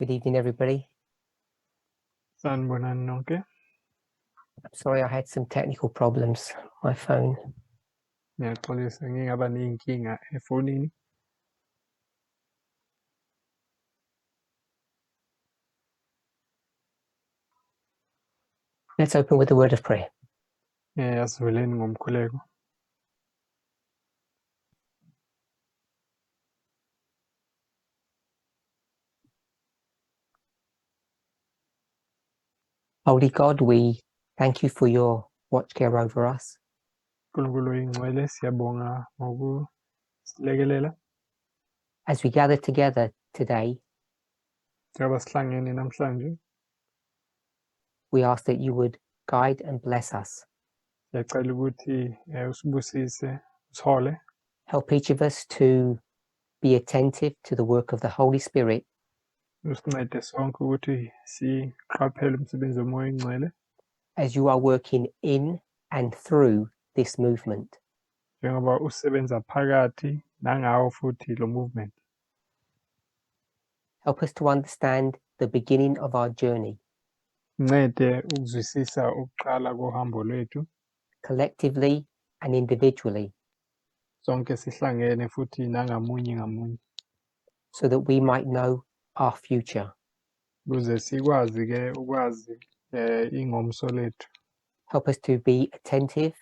Good evening, everybody. Sanibonani nonke. I'm sorry I had some technical problems on my phone. Ngiyaxolisa ngingaba ney'nkinga efonini. Let's open with a word of prayer. Asivuleni ngomkhuleko. Holy God, we thank you for your watch care over us. Nkulunkulu oyingcwele siyabonga ngokusilekelela. As we gather together today, Njengoba sihlangene namhlanje, we ask that you would guide and bless us. siyacela ukuthi usibusise, usihole. Help each of us to be attentive to the work of the Holy Spirit Usincede sonke ukuthi siqaphele umsebenzi womoya oyingcwele. as you are working in and through this movement. Njengoba usebenza phakathi nangawo futhi lo movement. Help us to understand the beginning of our journey Ncede ukuzwisisa ukuqala kohambo lwethu. collectively and individually, Sonke sihlangene futhi nangamunye ngamunye. so that we might know our future. Ukuze sikwazi ke ukwazi ingomso lethu. Help us to be attentive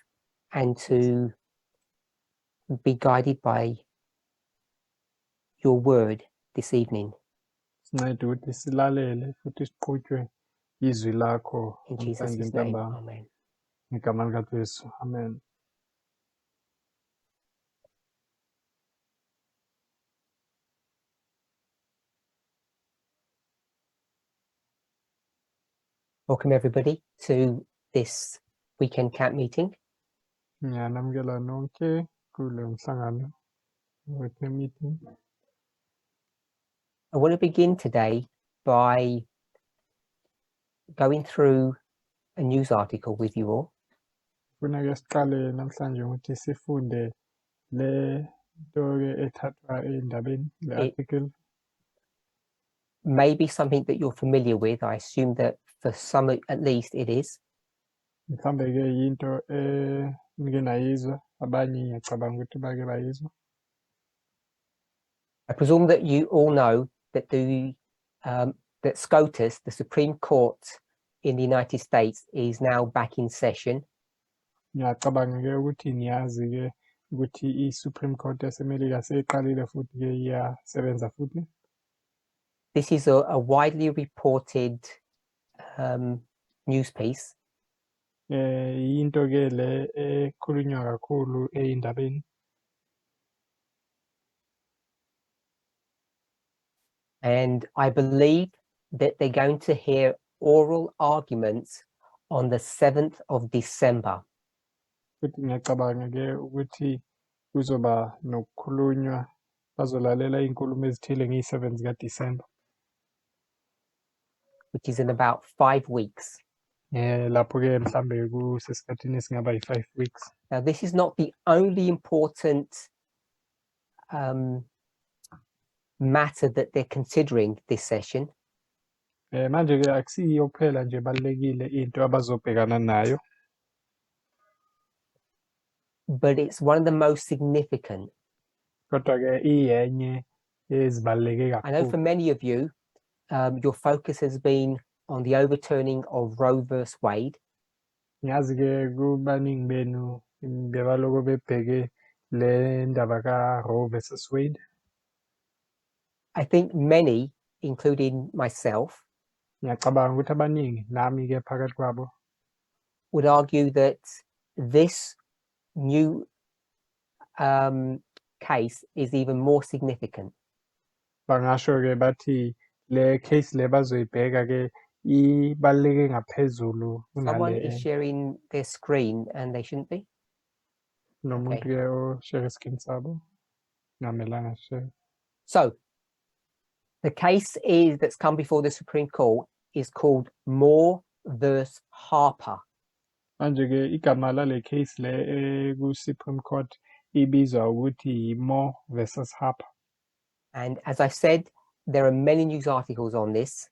and to be guided by your word this evening. Sincede ukuthi silalele futhi siqhutywe izwi lakho In namhlanje Jesus' name, ntambama. amen. Ngegama likaJesu. Amen. Welcome everybody to this weekend camp meeting. Ngiyanamukela nonke kule mhlangano wecamp meeting. I want to begin today by going through a news article with you all. Funa ke siqale namhlanje ukuthi sifunde le nto ke ethathwa endabeni le article. Maybe something that you're familiar with. I assume that for some at least it is. Mhlambe ke yinto nike nayizwa abanye ngiyacabanga ukuthi bake bayizwa. I presume that you all know that that SCOTUS, the Supreme Court in the United States, is now back in session. Ngiyacabanga ke ukuthi niyazi ke ukuthi i-Supreme Court yaseMelika seyiqalile futhi ke iyasebenza futhi. This is a widely reported news piece. Into ke le ekhulunywa kakhulu ey'ndabeni. And I believe that they're going to hear oral arguments on the 7th of December. Futhi ngiyacabanga ke ukuthi kuzoba nokukhulunywa bazolalela iy'nkulumo ezithile ngeyi-7 zikaDisemba. Which is in about 5 weeks. Lapho ke mhlambe kusesikhathini esingaba yi-5 weeks. Now, this is not the only important matter that they're considering this session. Manje ke akusiyo kuphela nje balekile into abazobhekana nayo. But it's one of the most significant. Kodwa ke iyenye ezibaluleke kakhulu. I know for many of you, your focus has been on the overturning of Roe versus Wade. Ngiyazi ke kubaningi benu bebaloko bebheke le ndaba ka-Roe versus Wade. I think many, including myself, Ngiyacabanga ukuthi abaningi nami ke phakathi kwabo would argue that this new case is even more significant. bangasho ke bathi le case le bazoyibheka ke ibaluleke ngaphezulu Someone kunale. is sharing their screen and they shouldn't be. Nomuntu ke o-share skin sabo ngamelanga share. So the case that's come before the Supreme Court is called Moore versus Harper. Manje ke igama lale case le ku-Supreme Court ibizwa ukuthi Moore versus Harper. And as I said, there are many news articles on this.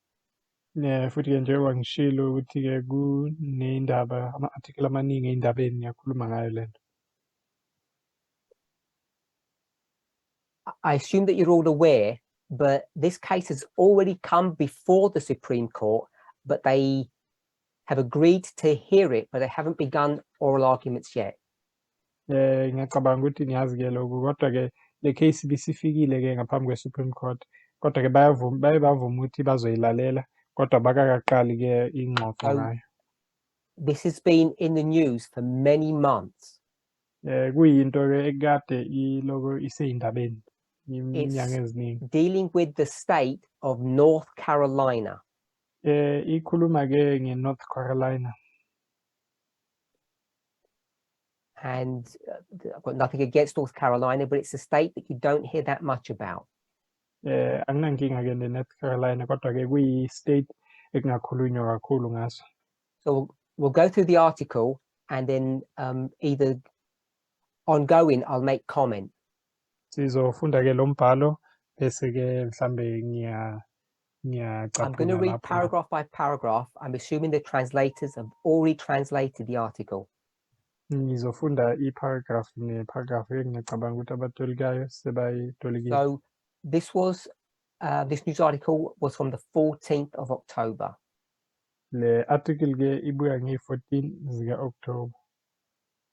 Futhi-ke njengoba ngishilo ukuthi-ke kuney'ndaba ama-article amaningi ey'ndabeni yakhuluma ngayo le nto. I assume that you're all aware, but this case has already come before the Supreme Court, but they have agreed to hear it, but they haven't begun oral arguments yet. Ngiyacabanga ukuthi niyazi-ke lokhu, kodwa-ke le case ibisifikile-ke ngaphambi kwe-Supreme Court, kodwa-ke baye bavuma ukuthi bazoyilalela, kodwa bakakaqali-ke ingxoxo ngayo. This has been in the news for many months. Kuyinto-ke ekade iloko isey'ndabeni iminyaka eziningi. Dealing with the state of North Carolina. Ikhuluma-ke nge-North Carolina. And I've got nothing against North Carolina, but it's a state that you don't hear that much about. Anginankinga-ke ne-North Carolina, kodwa-ke kuyi-state ekungakhulunywa kakhulu ngaso. So we'll go through the article and then either ongoing, I'll make comment. Sizofunda-ke lo mbhalo bese-ke mhlambe I'm going to read paragraph by paragraph. I'm assuming the translators have already translated the article. Ngizofunda i-paragraph ne-paragraph ngiyacabanga ukuthi abatolikayo sebayitolikile. So this news article was from the 14th of October. Le article-ke ibuya nge-14 zika-October.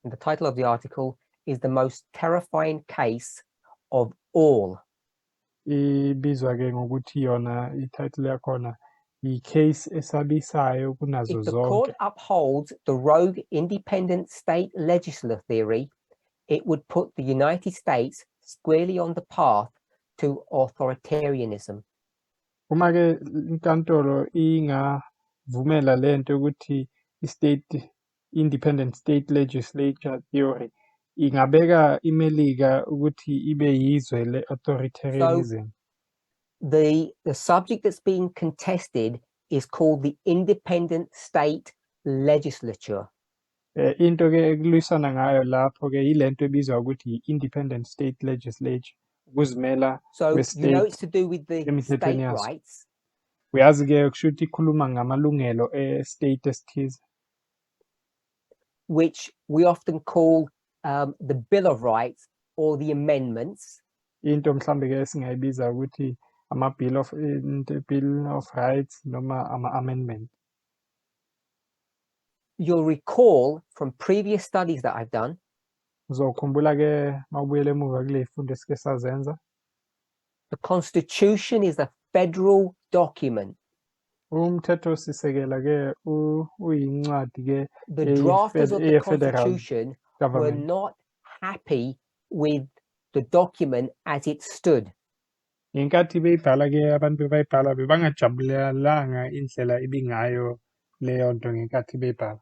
And the title of the article is The Most Terrifying Case of All. Ibizwa-ke ngokuthi yona i-title yakhona i-case esabisayo kunazo zonke. If the court upholds the rogue independent state legislature theory, it would put the United States squarely on the path to authoritarianism. Uma-ke inkantolo ingavumela le nto ukuthi independent state legislature theory ingabeka iMelika ukuthi ibe yizwe le-authoritarianism. So the subject that's being contested is called the independent state legislature. Into-ke ekulisana ngayo lapho-ke yile nto ebizwa ukuthi i-independent state legislature, ukuzimela So you know it's to do with the state rights. Uyazi-ke kusho ukuthi ikhuluma ngamalungelo e-state esithize. Which we often call the Bill of Rights or the amendments. Into mhlambe-ke singayibiza ukuthi Bill of Rights noma ama-amendment. You'll recall from previous studies that I've done. Uzokhumbula-ke mawubuyela emuva kule zifundo esike sazenza. The Constitution is a federal document. Umthethosisekela-ke uyincwadi-ke the drafters of the Constitution were government. not happy with the document as it stood. Ngenkathi beyibhala-ke abantu bayibhala bebangajabulelanga indlela ibingayo leyo nto ngenkathi beyibhala.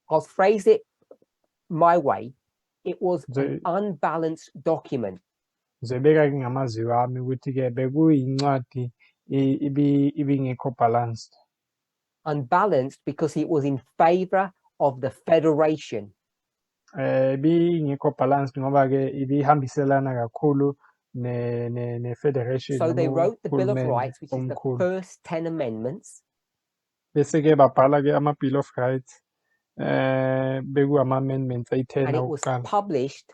I'll phrase it my way. It was an unbalanced document. Ngizobeka-ke ngamazwi wami ukuthi-ke bekuyincwadi ibingekho balanced. Unbalanced because it was in favor of the federation. Bingekho balanced ngoba-ke ibihambiselana kakhulu ne-federation. So they wrote the Bill of Rights, which is the first 10 amendments. Bese-ke babhala-ke ama-Bill of Rights, ama-amendments ayi-10 and it was published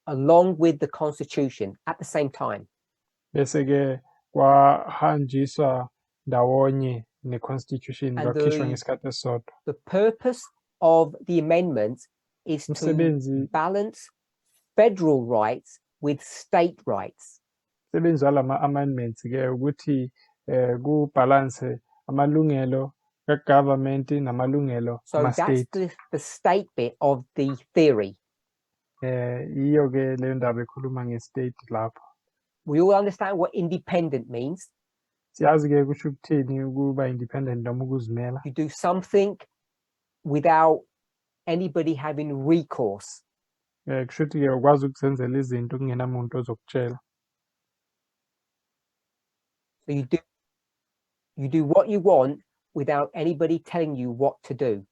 along with the Constitution at the same time. Bese-ke kwahanjiswa ndawonye ne-Constitution kwakhishwa ngesikhathi esisodwa. The purpose of the amendments is to balance federal rights with state rights. Umsebenzi walama-amendments-ke ukuthi kubalance amalungelo ka-government namalungelo ama-state. So that's the state bit of the theory. Iyo-ke leyo ndaba ekhuluma nge-state lapho. We all understand what independent means. Siyazi-ke kusho ukuthini ukuba independent noma ukuzimela. You do something without anybody having recourse. Kusho ukuthi-ke ukwazi ukuzenzela izinto kungenamuntu ozokutshela. So you do what you want without anybody telling you what to do.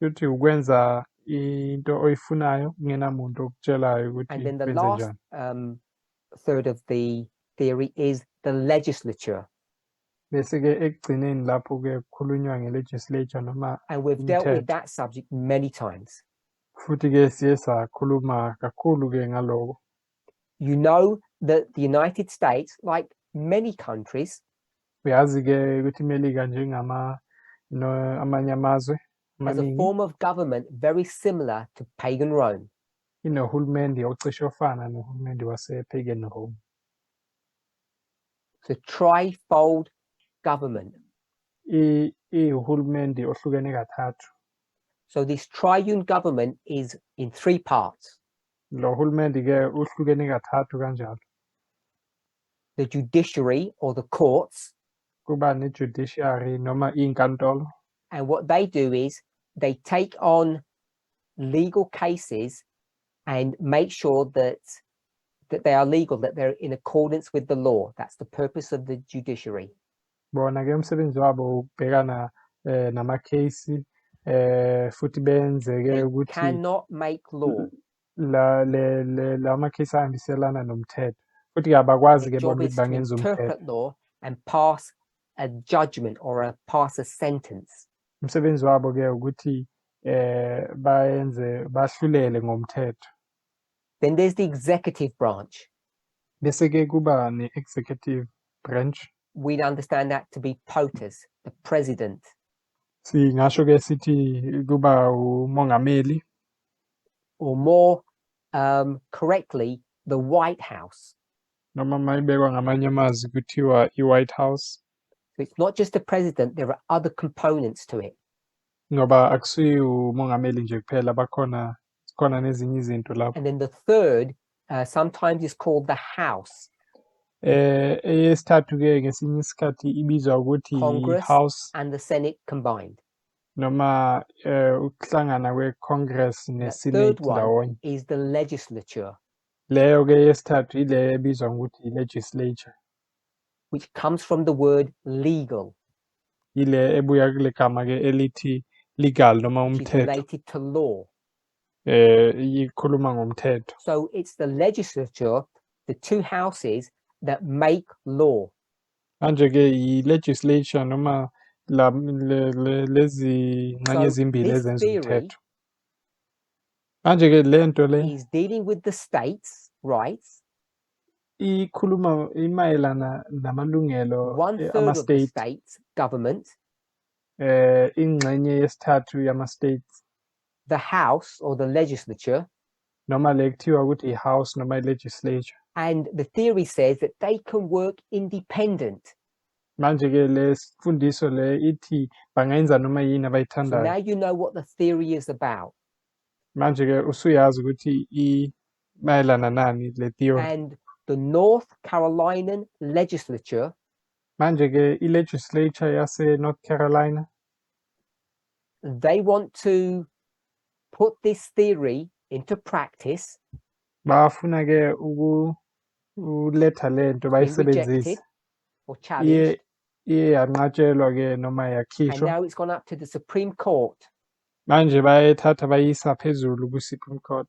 Ukuthi ukwenza into oyifunayo kungenamuntu okutshelayo ukuthi and then the last third of the theory is the legislature. Bese-ke ekugcineni lapho-ke kukhulunywa nge-legislature noma And we've dealt with imithetho. that subject many times. Futhi-ke siye sakhuluma kakhulu-ke ngaloko. You know that the United States, like many countries, Uyazi-ke ukuthi iMelika amanye amazwe has a amaningi form of government very similar to pagan Rome. inohulumende ocishe ofana nohulumende wase-pagan Rome. It's a trifold government. Ihulumende ohlukene kathathu. So this triune government is in three parts. Lo hulumende-ke uhlukene kathathu kanjalo. The judiciary or the courts. Kuba ne-judiciary noma inkantolo. And what they do is they take on legal cases and make sure that they are legal, that they're in accordance with the law. That's the purpose of the judiciary. Bona-ke umsebenzi wabo ukubhekana nama-case futhi benze-ke They ukuthi cannot make law. lama-case ahambiselana nomthetho. Futhi-ke abakwazi-ke Their job bona is ukuthi to bangenza umthetho. interpret law and pass a judgment or pass a sentence. Umsebenzi wabo-ke ukuthi bahlulele ngomthetho. Then there's the executive branch. Bese-ke kuba ne-executive branch. We'd understand that to be POTUS, the president. Singasho-ke sithi kuba umongameli. Or more correctly, the White House. Noma mayibekwa ngamanye amazwi kuthiwa i-White House. So it's not just the president, there are other components to it. Ngoba akusiyi umongameli nje kuphela khona nezinye izinto lapho. And then the third sometimes is called the House. Eyesithathu-ke ngesinye isikhathi ibizwa ukuthi Congress i-House and the Senate combined. noma ukuhlangana kwe-Congress The ne-Senate third one ndawonye. is the legislature. Leyo-ke yesithathu ile ebizwa ngokuthi i-legislature. Which comes from the word legal. Ile ebuya kule gama-ke elithi legal noma which is umthetho. related to law. Ikhuluma ngomthetho. So it's the legislature, the two houses that make law. Manje-ke i-legislature noma lezi ngxenye ezimbili ezenza umthetho. Manje-ke le nto le is dealing with the states' rights. Ikhuluma imayelana namalungelo One-third of the ama-state. states' government. Ingxenye yesithathu yama-states. The House or the legislature. Noma le kuthiwa ukuthi i-House noma i-legislature. And the theory says that they can work independent. Manje-ke le sifundiso le ithi bangayenza noma yini So abayithandayo. now you know what the theory is about. Manje-ke usuyazi ukuthi imayelana nani le theory. And the North Carolinian legislature. Manje-ke i-legislature yase-North Carolina. They want to put this theory into practice. Bafuna-ke uletha le nto bayisebenzise. Or challenged. Iye yanqatshelwa-ke noma And yakhishwa. now it's gone up to the Supreme Court. Manje bayayithatha bayisa phezulu ku-Supreme Court.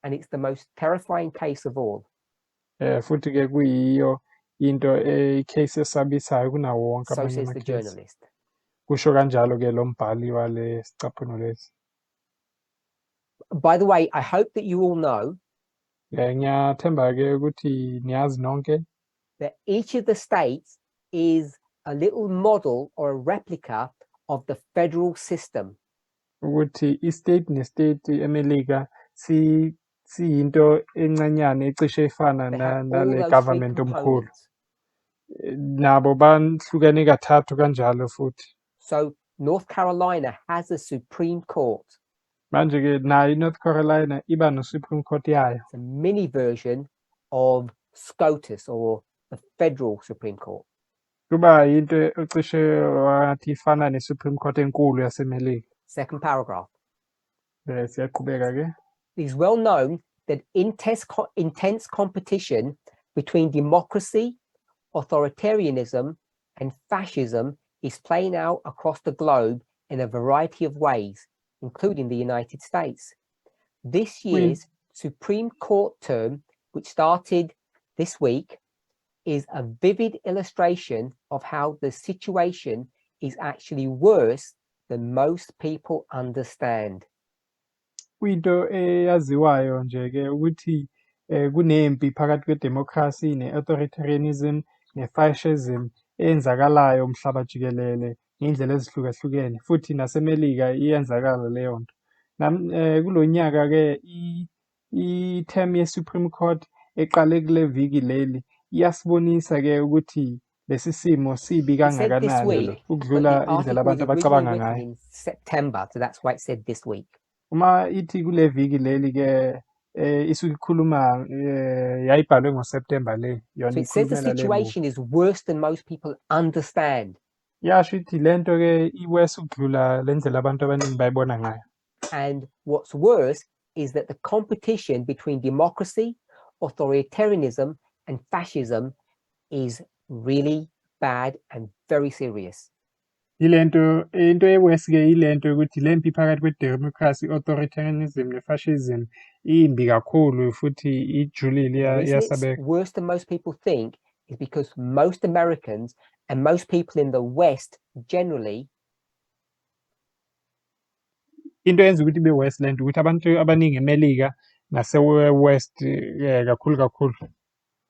And it's the most terrifying case of all. Futhi-ke kuyiyo into i-case esabisayo kunawo wonke So amanye says the ama-case. journalist. Kusho kanjalo-ke lo mbhali wale sicaphuno lesi. By the way, I hope that you all know Ngiyathemba-ke ukuthi niyazi nonke that each of the states is a little model or a replica of the federal system. ukuthi i-state ne-state eMelika siyinto encanyane ecishe ifana They have all nale those three government omkhulu. components. Nabo bahlukene kathathu kanjalo futhi. So North Carolina has a Supreme Court. Manje-ke nayo i-North Carolina iba no-Supreme Court yayo. It's a mini version of SCOTUS or the federal Supreme Court. Kuba into ecishe wathi ifana ne-Supreme Court enkulu yaseMelika. Second paragraph. Siyaqhubeka-ke. It is well known that intense competition between democracy, authoritarianism, and fascism is playing out across the globe in a variety of ways, including the United States. This year's Supreme Court term, which started this week, is a vivid illustration of how the situation is actually worse than most people understand. Kuyinto eyaziwayo nje-ke ukuthi kunempi phakathi kwedemokhrasi ne-authoritarianism ne-fascism eyenzakalayo umhlaba jikelele ngey'ndlela ezihlukahlukene futhi naseMelika iyenzakala leyo nto. Kulo nyaka-ke i-term ye-Supreme Court eqale kule viki leli iyasibonisa-ke ukuthi lesi simo sibi It said this kangakanani week, but ukudlula the indlela article was abantu originally abacabanga written ngayo. in September, so that's why it said this week. Uma ithi kule viki leli-ke isuke ikhuluma yayibhalwe ngoSeptember le yona So it says the ikhulumela le movie. situation is worse than most people understand. Yasho ithi le nto-ke iwesi ukudlula le ndlela abantu abaningi bayibona ngayo. And what's worse is that the competition between democracy, authoritarianism, and fascism is really bad and very serious. Into ewesi-ke ile nto yokuthi le mpi phakathi kwedemocracy, authoritarianism ne-fascism imbi kakhulu futhi ijulile The reason it's iyasabeka. worse than most people think is because most Americans and most people in the West generally Into eyenza ukuthi ibe worse le nto ukuthi abantu abaningi eMelika nase-West kakhulu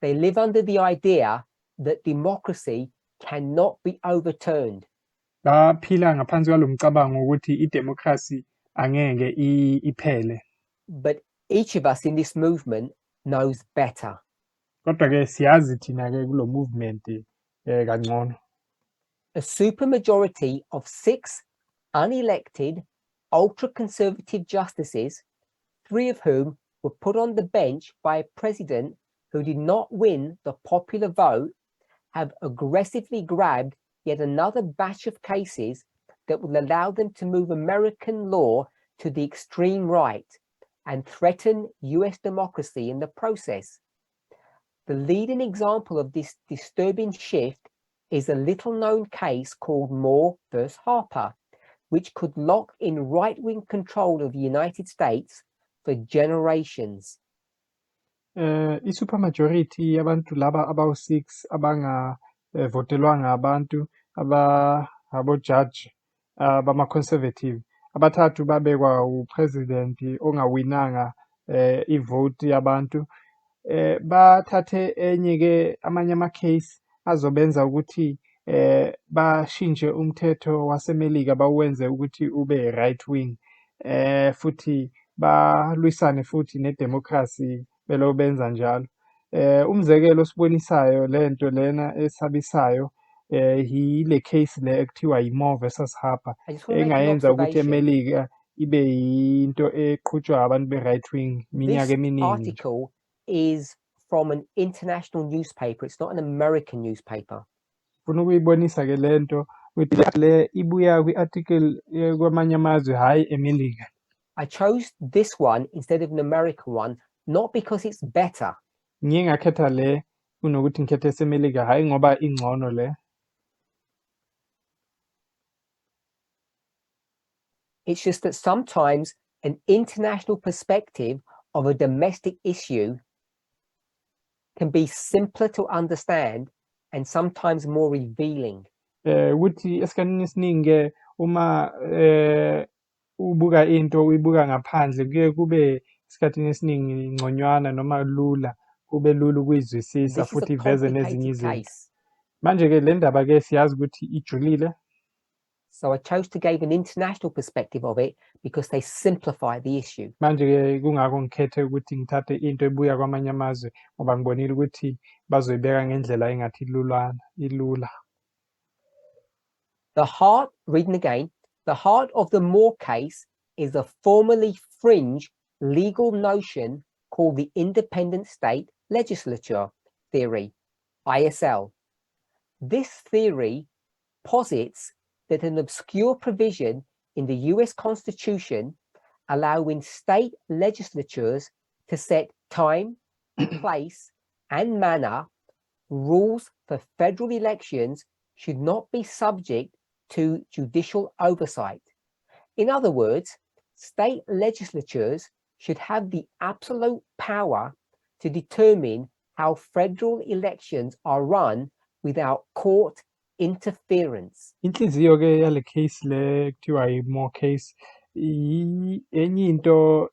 they live under the idea that democracy cannot be overturned. baphila ngaphansi kwalo mcabango ukuthi idemocracy angeke iphele. But each of us in this movement knows better. Kodwa-ke siyazi thina-ke kulo movement kangcono. A supermajority of 6 unelected ultra-conservative justices, 3 of whom were put on the bench by a president who did not win the popular vote, have aggressively grabbed yet another batch of cases that will allow them to move American law to the extreme right and threaten US democracy in the process. The leading example of this disturbing shift is a little-known case called Moore v. Harper, which could lock in right-wing control of the United States for generations. I-supermajority yabantu laba abawu-6 abangavotelwanga abantu abojaji bama-conservative abathathu babekwa upresident ongawinanga ivoti yabantu bathathe enye-ke amanye ama-case azobenza ukuthi bashintshe umthetho waseMelika bawenze ukuthi ube right wing futhi balwisane futhi nedemocracy belo benza njalo. Umzekelo osibonisayo lento lena esabisayo yile case le ekuthiwa yi-Moore versus Harper I just want to make an engayenza ukuthi observation. eMelika ibe yinto eqhutshwa abantu be-right wing iminyaka This eminingi. article is from an international newspaper. It's not an American newspaper. Funa ukuyibonisa-ke le nto ukuthi le ibuya kwi-article kwamanye amazwe hhayi eMelika. I chose this one instead of an American one, not because it's better. Ngiye ngakhetha le kunokuthi ngikhethe eseMelika hhayi ngoba ingcono le. It's just that sometimes an international perspective of a domestic issue can be simpler to understand and sometimes more revealing. Ukuthi esikhathini esiningi uma ubuka into uyibuka ngaphandle kuye kube esikhathini esiningi ngconywana noma lula kube lula ukuyizwisisa This is futhi a iveze nezinye complicated izinto. case. Manje-ke le ndaba-ke siyazi ukuthi ijulile. So I chose to give an international perspective of it because they simplify the issue. Manje-ke kungako ngikhethe ukuthi ngithathe into ebuya kwamanye amazwe ngoba ngibonile ukuthi bazoyibeka ngendlela engathi ilula. Reading again, the heart of the Moore case is a formerly fringe legal notion called the independent state legislature theory, ISL. This theory posits that an obscure provision in the US Constitution allowing state legislatures to set time, place, and manner rules for federal elections should not be subject to judicial oversight. In other words, state legislatures should have the absolute power to determine how federal elections are run without court interference. Inhliziyo-ke yale case le kuthiwa i-Moore case enye into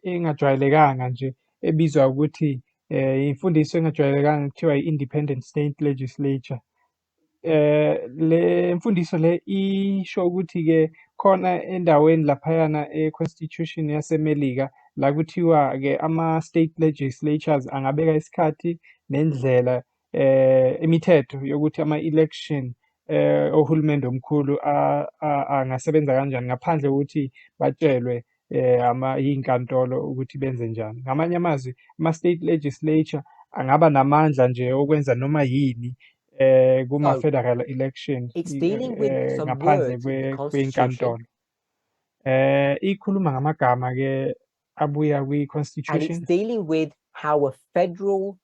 engajwayelekanga nje ebizwa ukuthi imfundiso engajwayelekanga kuthiwa i-independent state legislature. Le mfundiso le isho ukuthi-ke khona endaweni laphayana e-constitution yaseMelika la kuthiwa-ke ama-state legislatures angabeka isikhathi nendlela imithetho yokuthi ama-election ohulumende omkhulu angasebenza kanjani ngaphandle kokuthi batshelwe yinkantolo ukuthi benze njani. Ngamanye amazwi, ama-state legislature angaba namandla nje okwenza noma yini kuma-federal election It's dealing with some ngaphandle words in the Constitution, kwenkantolo. Ikhuluma ngamagama-ke abuya and kwi-constitution. it's dealing with how a federal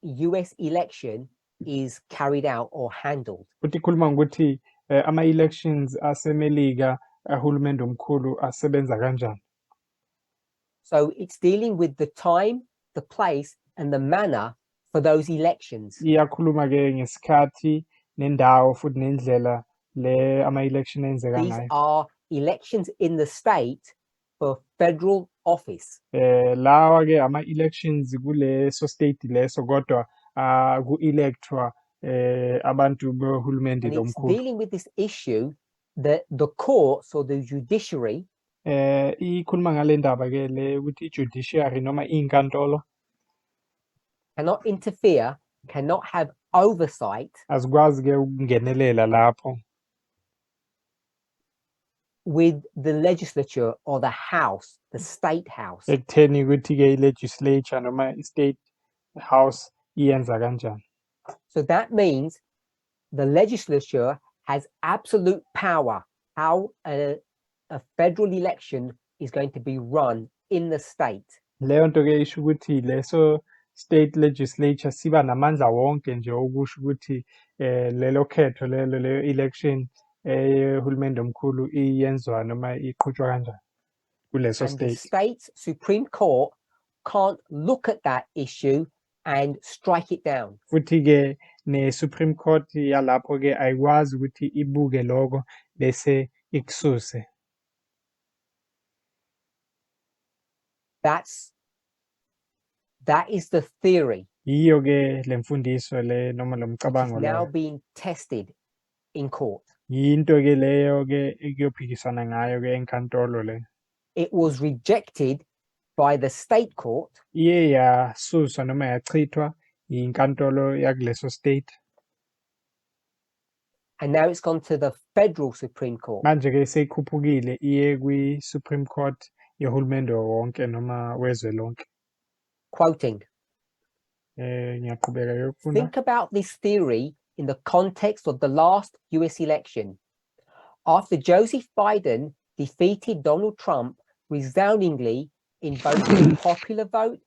US election is carried out or handled. Futhi ikhuluma ngokuthi ama-elections aseMelika ahulumende omkhulu asebenza kanjani. So it's dealing with the time, the place, and the manner for those elections. Iyakhuluma-ke ngesikhathi nendawo futhi nendlela le ama-election enzeka These ngayo. are elections in the state for federal office. Lawa-ke ama-elections kuleso state leso kodwa ku-electwa abantu behulumende And it's omkhulu. dealing with this issue that the courts or the judiciary Ikhuluma ngale ndaba-ke le ukuthi i-judiciary noma inkantolo cannot interfere, cannot have oversight azikwazi-ke ukungenelela lapho with the legislature or the house, the state house. ekutheni ukuthi-ke i-legislature noma i-state house iyenza kanjani. So that means the legislature has absolute power how a federal election is going to be run in the state. Leyo nto-ke isho ukuthi leso state legislature siba namandla wonke nje okusho ukuthi lelo khetho lelo leyo election ehulumende omkhulu iyenzwa noma iqhutshwa kanjani kuleso And the state. state's Supreme Court can't look at that issue and strike it down. Futhi-ke ne-Supreme Court yalapho-ke ayikwazi ukuthi ibuke lokho bese ikususe. That is the theory. Yiyo-ke le mfundiso le noma lo Which is mcabango now loyo. being tested in court. Yinto-ke leyo-ke ekuyophikisana ngayo-ke enkantolo le. It was rejected by the state court. Iye yasuswa noma yachithwa yinkantolo yakuleso state. And now it's gone to the federal Supreme Court. Manje-ke seyikhuphukile iye kwi-Supreme Court yohulumende wonke noma wezwe lonke. Quoting, Ngiyaqhubeka yokufunda. think about this theory in the context of the last US election. After Joseph Biden defeated Donald Trump resoundingly in both the popular vote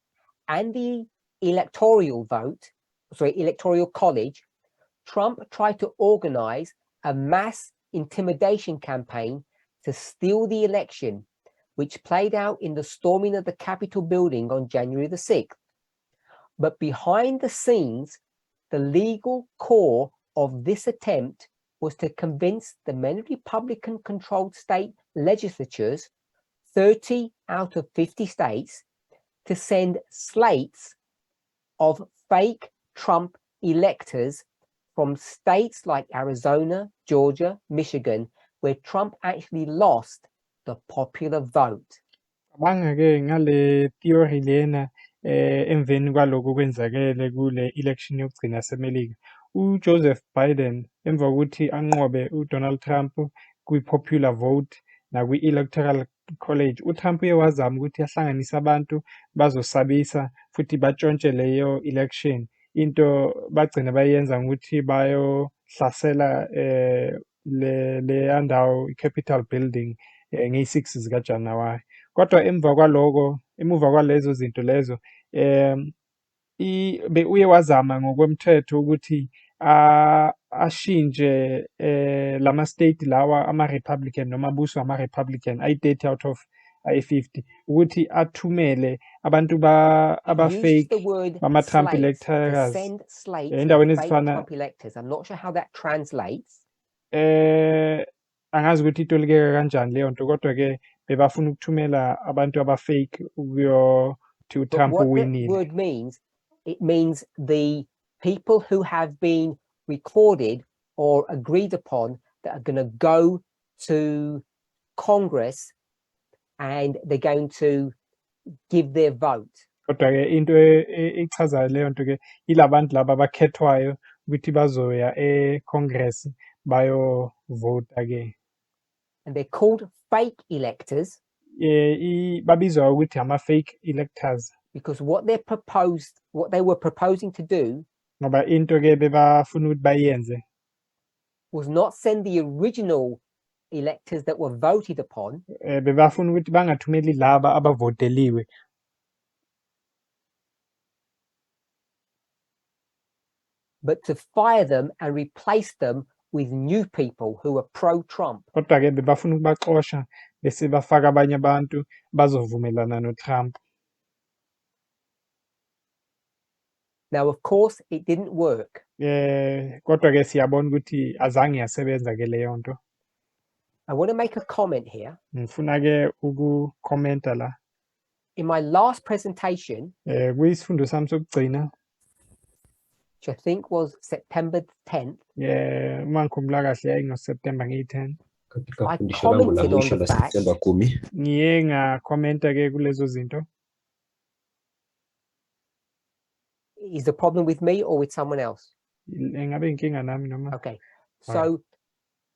and the electoral college, Trump tried to organize a mass intimidation campaign to steal the election, which played out in the storming of the Capitol building on January the 6th. But behind the scenes, the legal core of this attempt was to convince the many Republican-controlled state legislatures, 30 out of 50 states, to send slates of fake Trump electors from states like Arizona, Georgia, Michigan, where Trump actually lost the popular vote. Cabanga-ke ngale theory lena emveni kwalokho kwenzakele kule election yokugcina yaseMelika. UJoseph Biden emva kokuthi anqobe uDonald Trump kwi-popular vote nakwi-electoral college, uTrump uye wazama ukuthi ahlanganise abantu bazosabisa futhi batshontshe leyo election. Into bagcina bayenza ngokuthi bayohlasela le ndawo i-Capitol building ngeyi-6 zikaJanuwari. Kodwa emuva kwalezo zinto lezo uye wazama ngokwemthetho ukuthi ashintshe lama-state lawa ama-Republican noma abuswa ama-Republican ayi-30 out of ayi-50 ukuthi athumele abantu It uses aba-fake the word bama-Trump slates to electors send slates endaweni of fake ezifana Trump electors. I'm not sure how that translates. angazi ukuthi itolikeka kanjani leyo nto kodwa-ke bebafuna ukuthumela abantu aba-fake ukuyothi But uTrump what that uwinile. word means, it means the people who have been recorded or agreed upon that are going to go to Congress and they're going to give their vote. Kodwa-ke into echazayo leyo nto-ke yilabantu laba abakhethwayo ukuthi bazoya e-Congress bayovota-ke. And they're called fake electors Babizwa ukuthi ama-fake electors because what they were proposing to do ngoba into-ke bebafuna ukuthi bayenze was not send the original electors that were voted upon, bebafuna ukuthi bangathumeli laba abavoteliwe but to fire them and replace them with new people who are pro-Trump. kodwa-ke bebafuna ukubaxosha bese bafaka abanye abantu bazovumelana noTrump. Now, of course, it didn't work. Kodwa-ke siyabona ukuthi azange yasebenza-ke leyo nto. I want to make a comment here. Ngifuna-ke ukukhomenta la. In my last presentation, Kuyisifundo sami sokugcina, which I think was September 10th, uma ngikhumbula kahle yayingoSeptember 10. I commented on the fact Ngiye ngakhomenta-ke kulezo zinto. is the problem with me or with someone else? Engabe inkinga nami noma? Okay, so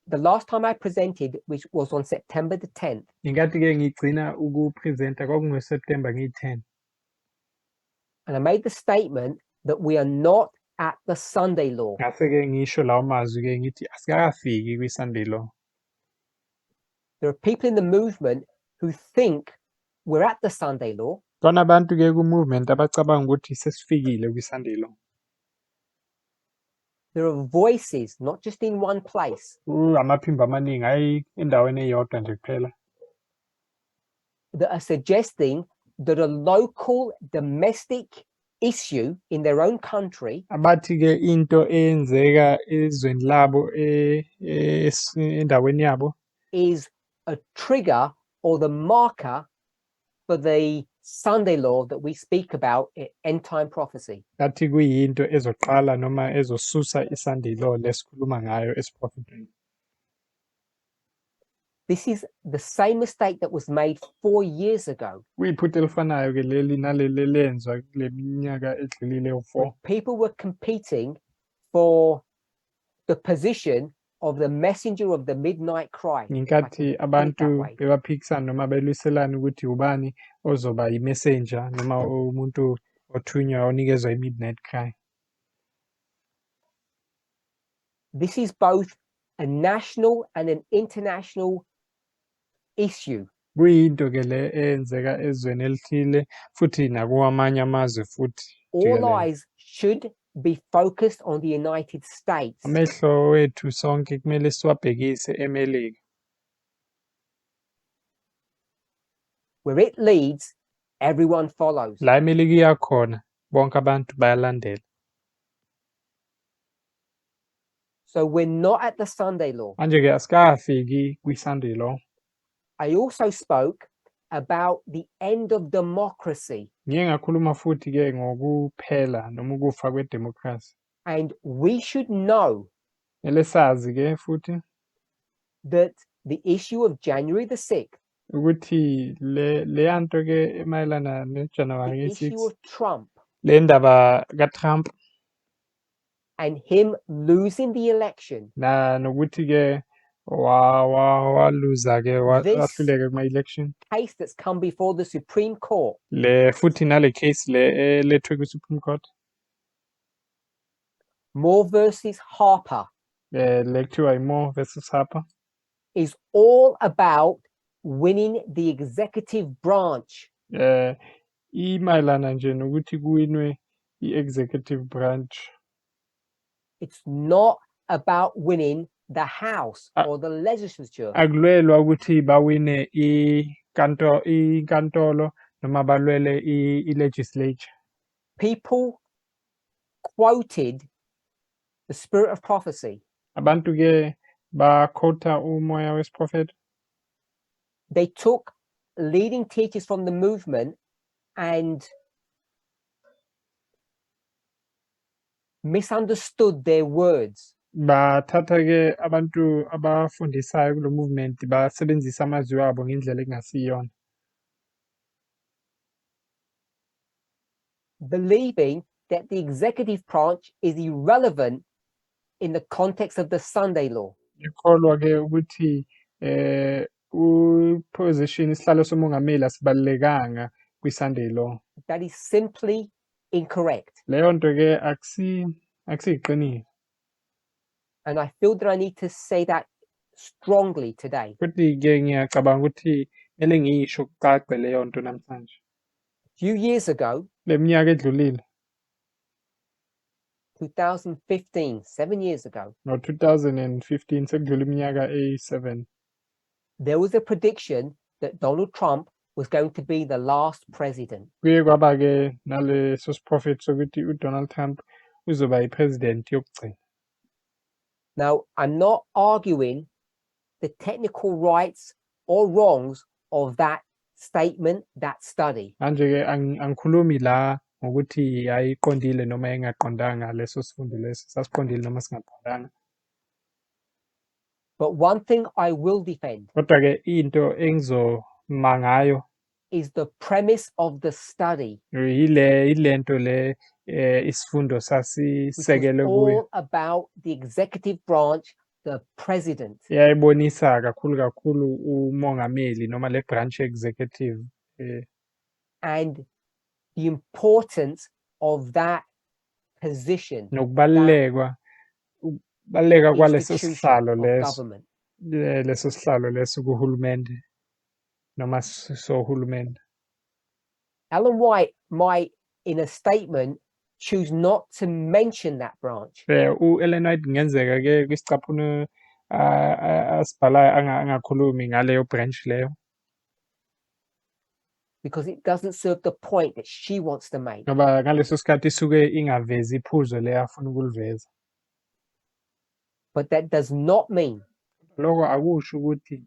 the last time I presented, which was on September the 10th, Ngingathi-ke ngigcina ukupresenta kwakungoSeptember 10. and I made the statement that we are not at the Sunday law. Ngase-ke ngisho lawo mazwi-ke ngithi asikakafiki kwi-Sunday law. There are people in the movement who think we're at the Sunday law. Khona abantu-ke ku-movement abacabanga ukuthi sesifikile kwi-Sunday law. There are voices, not just in one place, Amaphimbo amaningi hayi endaweni eyodwa nje kuphela, that are suggesting that a local domestic issue in their own country abathi-ke into eyenzeka ezweni labo endaweni yabo is a trigger or the marker for the Sunday law that we speak about in end time prophecy. ngathi kuyinto ezoqala noma ezosusa i-Sunday law lesikhuluma ngayo esiprofetini. This is the same mistake that was made 4 years ago. Kuyiphutha elifanayo-ke leli naleli lenzwa kule minyaka edlulile When u-4. people were competing for the position of the messenger of the midnight cry. Ngenkathi abantu bebaphikisana noma belwiselana ukuthi ubani ozoba yi-messenger noma umuntu othunywa onikezwa i-midnight cry. This is both a national and an international issue. Kuyinto-ke le eyenzeka ezweni elithile futhi nakuwamanye amazwe futhi. All eyes should be focused on the United States. Amehlo wethu sonke kumele siwabhekise eMelika. Where it leads, everyone follows. La eMelika iya khona bonke abantu bayalandela. So we're not at the Sunday law. Manje-ke asikafiki kwi-Sunday law. I also spoke about the end of democracy. Ngiye ngakhuluma futhi-ke ngokuphela noma ukufa kwedemocracy. And we should know Mele sazi-ke futhi that the issue of January the 6th, ukuthi leya nto-ke emayelana noJanuwari the issue i-6 of Trump le ndaba kaTrump and him losing the election, nokuthi-ke waluza-ke wahluleka kuma-election. case that's come before the Supreme Court, Le futhi nale case le elethwe kwi-Supreme Court Moore versus Harper, le kuthiwa i-Moore versus Harper, is all about winning the executive branch. imayelana nje nokuthi kuwinwe i-executive branch. It's not about winning the House or the legislature. Akulwelwa ukuthi bawine inkantolo noma balwele i-legislature. People quoted the spirit of prophecy. Abantu ke bakhotha umoya wesiprofeta. They took leading teachers from the movement and misunderstood their words. Bathatha ke abantu abafundisayo kulo movement basebenzisa amazwi wabo ngendlela engasiyona. Believing that the executive branch is irrelevant in the context of the Sunday law. Ikholwa ke ukuthi position isihlalo somongameli asibalekanga kwi-Sunday law. That is simply incorrect. Leyo nto ke akusiyiqiniso. And I feel that I need to say that strongly today. Futhi ke ngiyacabanga ukuthi kumele ngiyisho kucace leyo nto namhlanje. A few years ago, Leminyaka edlulile 2015, 7 years ago, ngo-2015 sekudlula iminyaka eyi-7, there was a prediction that Donald Trump was going to be the last president. kuye kwaba ke naleso siprofethi sokuthi uDonald Trump uzoba yi-president yokugcina. Now, I'm not arguing the technical rights or wrongs of that statement, that study. Manje ke angikhulumi la ngokuthi ayiqondile noma engaqondanga leso sifundo leso sasiqondile noma singaqondanga. But one thing I will defend Kodwa ke into engizoma ngayo is the premise of the study, ile nto le isifundo which was sasisekelwe kuyo. all about the executive branch, the president. Yayibonisa kakhulu umongameli noma le branch executive And the importance of that position, nokubaluleka kwaleso institution sihlalo of leso government. leso sihlalo leso kuhulumende noma sohulumende. Ellen White might, in a statement, choose not to mention that branch. U-Ellen White kungenzeka ke kwisicaphuno asibhalayo angakhulumi ngaleyo branch leyo Because it doesn't serve the point that she wants to make. ngoba ngaleso sikhathi isuke ingavezi iphuzo leyo afuna ukuliveza. But that does not mean Lokho akusho ukuthi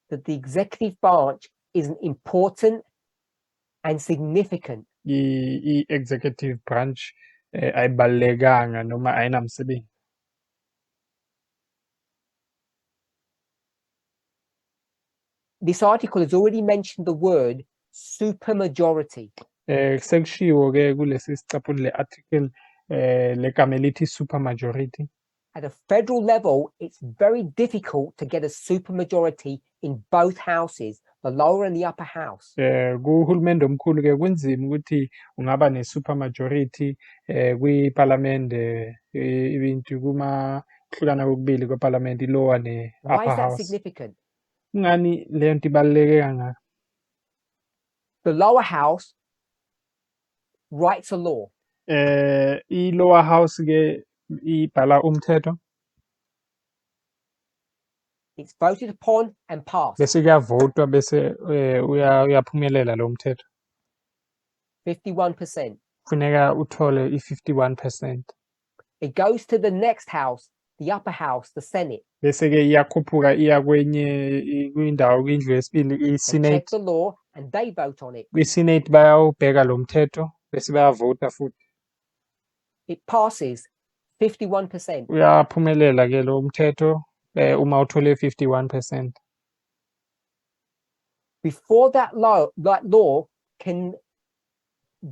that the executive branch isn't important and significant. i-executive branch ayibalulekanga noma ayinamsebenzi. This article has already mentioned the word supermajority. Sekushiwo ke kulesi sicaphuno le-article legama elithi supermajority. At a federal level, it's very difficult to get a supermajority in both houses, the lower and the upper house. Kuhulumende omkhulu ke kunzima ukuthi ungaba ne-supermajority kwiparlamente ibintu kuhlukana kokubili kweparlamente i-lower Why ne-upper is that house. significant? Kungani leyo nto ibaluleke kangaka? The lower house writes a law. I-lower house ke ibhala umthetho It's voted upon and passed. bese kuyavotwa bese uyaphumelela lo mthetho. 51%. Kufuneka uthole i-51%. It goes to the next house, the upper house, the Senate. Bese ke iyakhuphuka iya kwindawo kwindlu yesibili They check i-Senate. the law and they vote on it. Kwi-Senate bayawubheka lo mthetho bese bayavota futhi. It passes 51%. Uyaphumelela ke lo mthetho uma uthole 51%. Before that law can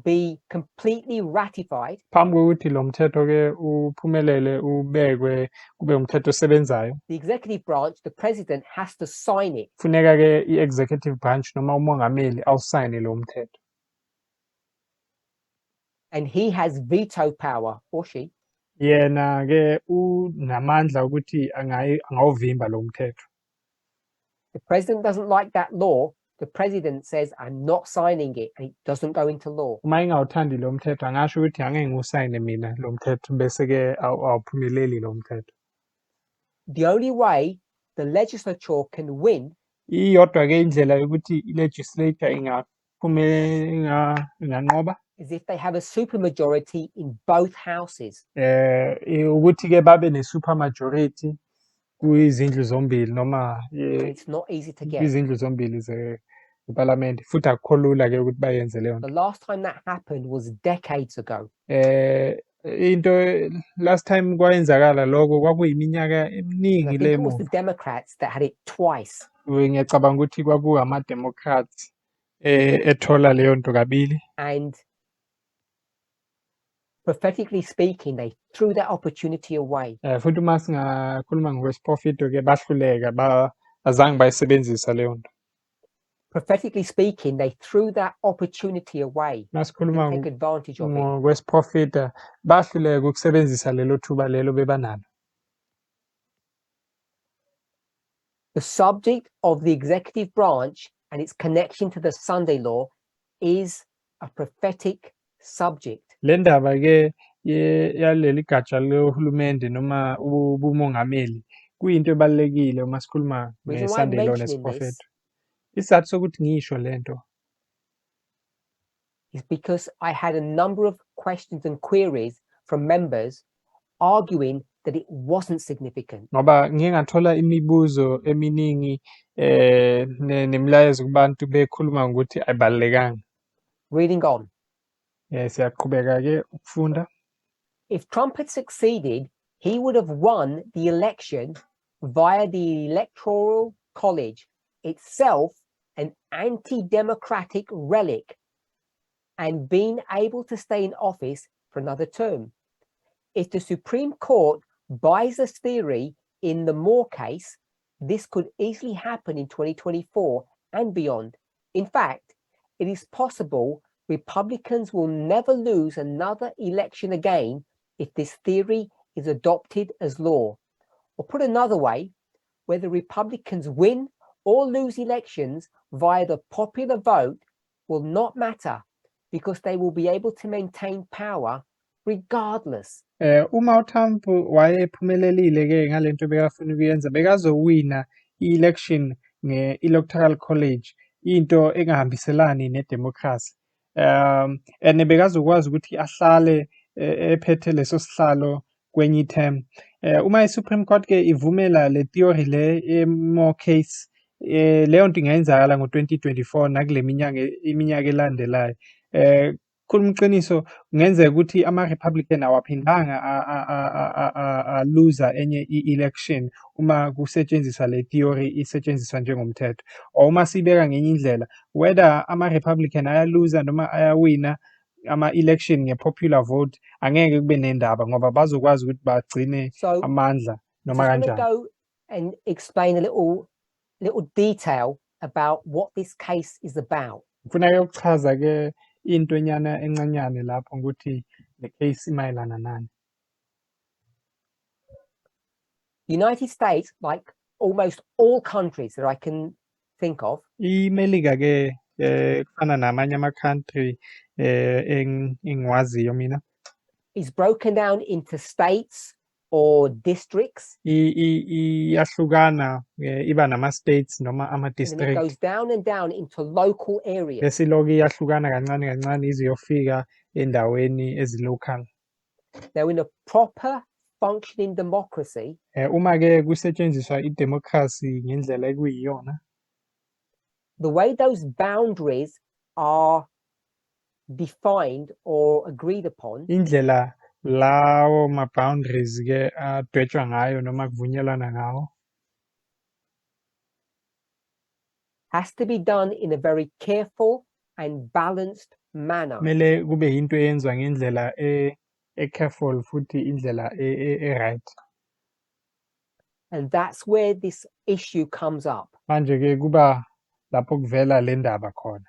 be completely ratified, Phambi kokuthi lo mthetho ke uphumelele ubekwe kube umthetho osebenzayo, the executive branch, the president, has to sign it. kufuneka ke i-executive branch noma umongameli awusayine lo mthetho. And he has veto power, or she. Yena ke unamandla ukuthi angawuvimba lo mthetho. The president doesn't like that law. The president says, I'm not signing it, and it doesn't go into law. Uma engawuthandi lo mthetho angasho ukuthi angeke ngiwusayine mina lo mthetho bese ke awuphumeleli lo mthetho. The only way the legislature can win iyodwa-ke indlela yokuthi i-legislature inganqoba is if they have a supermajority in both houses. ukuthi-ke babe ne-supermajority kwizindlu zombili noma And it's not easy to get. kwizindlu zombili zepalamende futhi akukho lula-ke ukuthi bayenze leyo The nto. last time that happened was decades ago. Into last time kwayenzakala lokho kwakuyiminyaka And eminingi I le think it was the emuva. Democrats that had it twice. Ngiyacabanga ukuthi kwakungama-Democrats ethola leyo nto kabili. And prophetically speaking, they threw that opportunity away. Futhi uma singakhuluma ngokwesiprofito-ke bahluleka azange bayisebenzisa leyo nto. Prophetically speaking, they threw that opportunity away. Masikhuluma Didn't take advantage of it. ngokwesiprofita bahluleka ukusebenzisa lelo thuba lelo bebanalo. The subject of the executive branch and its connection to the Sunday law is a prophetic subject. Le ndaba-ke yaleli gatsha lohulumende noma ubumongameli kuyinto ebalulekile uma sikhuluma Reason why I'm nge-Sunday law mentioning this nesiprofeto. Isizathu sokuthi ngisho le nto is because I had a number of questions and queries from members arguing that it wasn't significant. ngoba ngike ngathola imibuzo eminingi nemilayezo kubantu bekhuluma ngokuthi ayibalulekanga. Reading on. Siyaqhubeka-ke ukufunda. If Trump had succeeded, he would have won the election via the Electoral College, itself an anti-democratic relic, and been able to stay in office for another term. If the Supreme Court buys this theory in the Moore case, this could easily happen in 2024 and beyond. In fact, it is possible Republicans will never lose another election again if this theory is adopted as law. Or put another way, whether Republicans win or lose elections via the popular vote will not matter because they will be able to maintain power regardless. Uma uTrump wayephumelelile-ke ngalento bekafuna ukuyenza bekazowina i-election nge-Electoral College, into engahambiselani nedemocracy. And bekazokwazi ukuthi ahlale ephethe leso sihlalo kwenye i-term. Uma i-Supreme Court-ke ivumela le theory le ye-Moore case, leyo nto ingayenzakala ngo-2024 nakule iminyaka elandelayo. Khuluma iqiniso kungenzeka ukuthi ama-Republican awaphindanga aluza enye i-election uma kusetshenziswa le theory isetshenziswa njengomthetho. Or uma sibeka ngenye indlela, whether ama-Republican ayaluza noma ayawina ama-election nge-popular vote angeke kube nendaba ngoba bazokwazi ukuthi bagcine amandla noma kanjani. I just kanjani. want to go and explain a little detail about what this case is about. Ngifuna-ke ukuchaza-ke intonyana encanyane lapho ukuthi le case imayelana nani. The United States, like almost all countries that I can think of, iMelika-ke kufana namanye ama-country engiwaziyo mina, is broken down into states or districts. iyahlukana iba nama-states noma And then it ama-district. goes down and down into local areas. Bese ilokhu iyahlukana kancane kancane ize iyofika endaweni ezi-local. Now, in a proper functioning democracy, uma-ke kusetshenziswa i-democracy ngendlela ekuyiyona, the way those boundaries are defined or agreed upon, indlela lawo ma-boundaries-ke adwetshwa ngayo noma kuvunyelwana ngawo, has to be done in a very careful and balanced manner. kumele kube yinto eyenziwa ngendlela e-careful futhi indlela e-right. And that's where this issue comes up. Manje-ke kuba lapho kuvela le ndaba khona.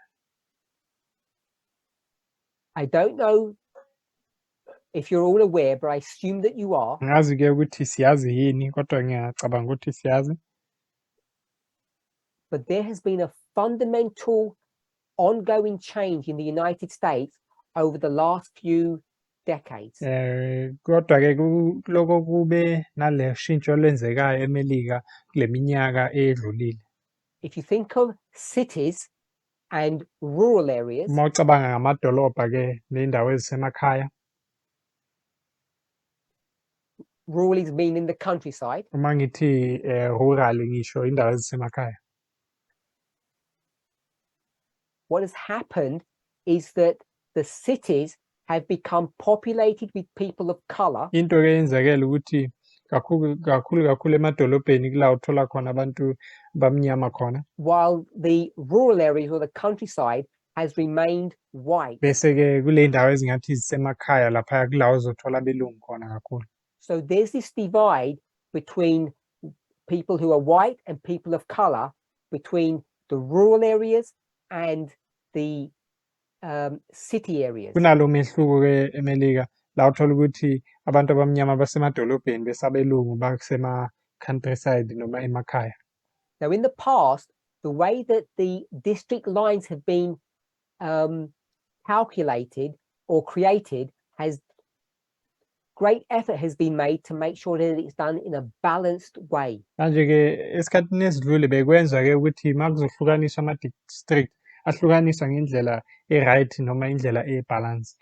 I don't know if you're all aware, but I assume that you are. Ngazi-ke ukuthi siyazi yini kodwa ngiyacabanga ukuthi siyazi. But there has been a fundamental ongoing change in the United States over the last few decades. Kodwa-ke loko kube nale shintsho lenzekayo eMelika kule minyaka edlulile. If you think of cities and rural areas, uma ucabanga ngamadolobha-ke ney'ndawo ezisemakhaya, rural is meaning the countryside, uma ngithi rural ngisho indawo ezisemakhaya. what has happened is that the cities have become populated with people of color, Into-ke eyenzekele ukuthi kakhulu emadolobheni kula uthola khona abantu bamnyama khona, while the rural areas or the countryside has remained white. bese-ke kuley'ndawo ezingathi zisemakhaya laphaya kula uzothola abelungu khona kakhulu. So there's this divide between people who are white and people of color, between the rural areas and the city areas. Kunalo mehluko-ke eMelika la uthola ukuthi abantu abamnyama basemadolobheni bese abelungu basema-countryside noma emakhaya. Now, in the past, the way that the district lines have been calculated or created has great effort has been made to make sure that it's done in a balanced way. Manje-ke esikhathini esidlule bekwenza-ke ukuthi uma kuzohlukaniswa ama-district ahlukaniswa ngendlela e-right noma indlela e-balanced.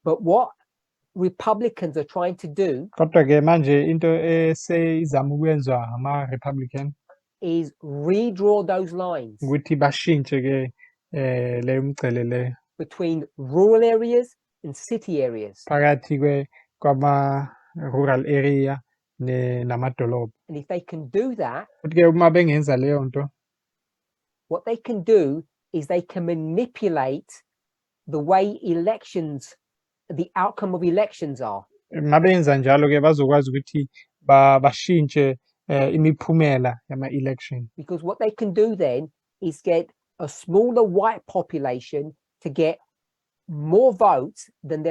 But what Republicans are trying to do Kodwa-ke manje into eseyizama ukwenzwa ama-Republican is redraw those lines ukuthi bashintshe-ke leyo mgcele leyo between rural areas and city areas. phakathi kwama-rural area namadolobha. And if they can do that, Futhi-ke uma bengenza leyo nto, what they can do is they can manipulate the way elections, the outcome of elections are. uma benza njalo-ke bazokwazi ukuthi bashintshe imiphumela yama-election. Because what they can do then is get a smaller white population to get more votes than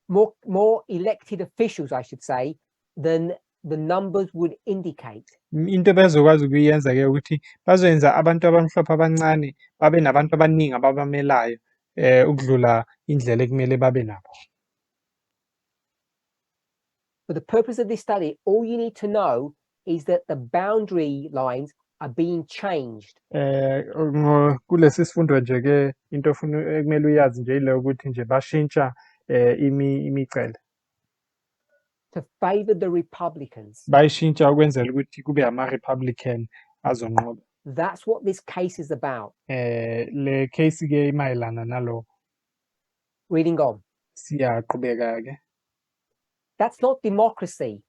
more elected officials, I should say, than the numbers would indicate. Into bezokwazi ukuyenza-ke ukuthi bazoyenza abantu abamhlophe abancane babe nabantu abaningi ababamelayo ukudlula indlela ekumele babe nabo. For the purpose of this study, all you need to know is that the boundary lines are being changed. Kulesi sifundo nje-ke into ekumele uyazi nje ile ukuthi nje bashintsha imicele. To favor the Republicans. Bayishintsha ukwenzela ukuthi kube ama-Republican azonqoba. That's what this case is about. Le case-ke imayelana nalo. Reading on. Siyaqhubeka-ke. That's not democracy,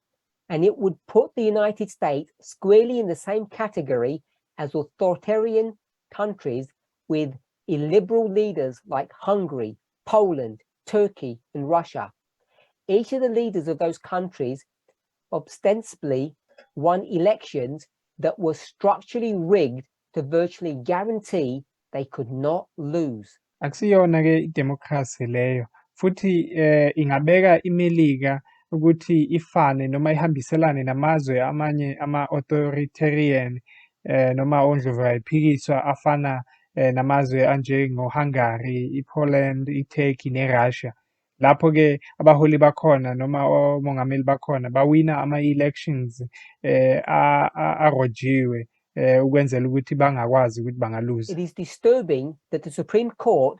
and it would put the United States squarely in the same category as authoritarian countries with illiberal leaders like Hungary, Poland, Turkey, and Russia. Each of the leaders of those countries ostensibly won elections that were structurally rigged to virtually guarantee they could not lose. Akusiyona-ke idemocracy leyo, futhi ingabeka iMelika ukuthi ifane noma ihambiselane namazwe amanye ama-authoritarian noma ondlovukayiphikiswa afana namazwe anjengo-Hungary, i-Poland, i-Turkey ne-Russia. Lapho-ke abaholi bakhona noma omongameli bakhona bawina ama-elections arojiwe ukwenzela ukuthi bangakwazi ukuthi bangaluza. It is disturbing that the Supreme Court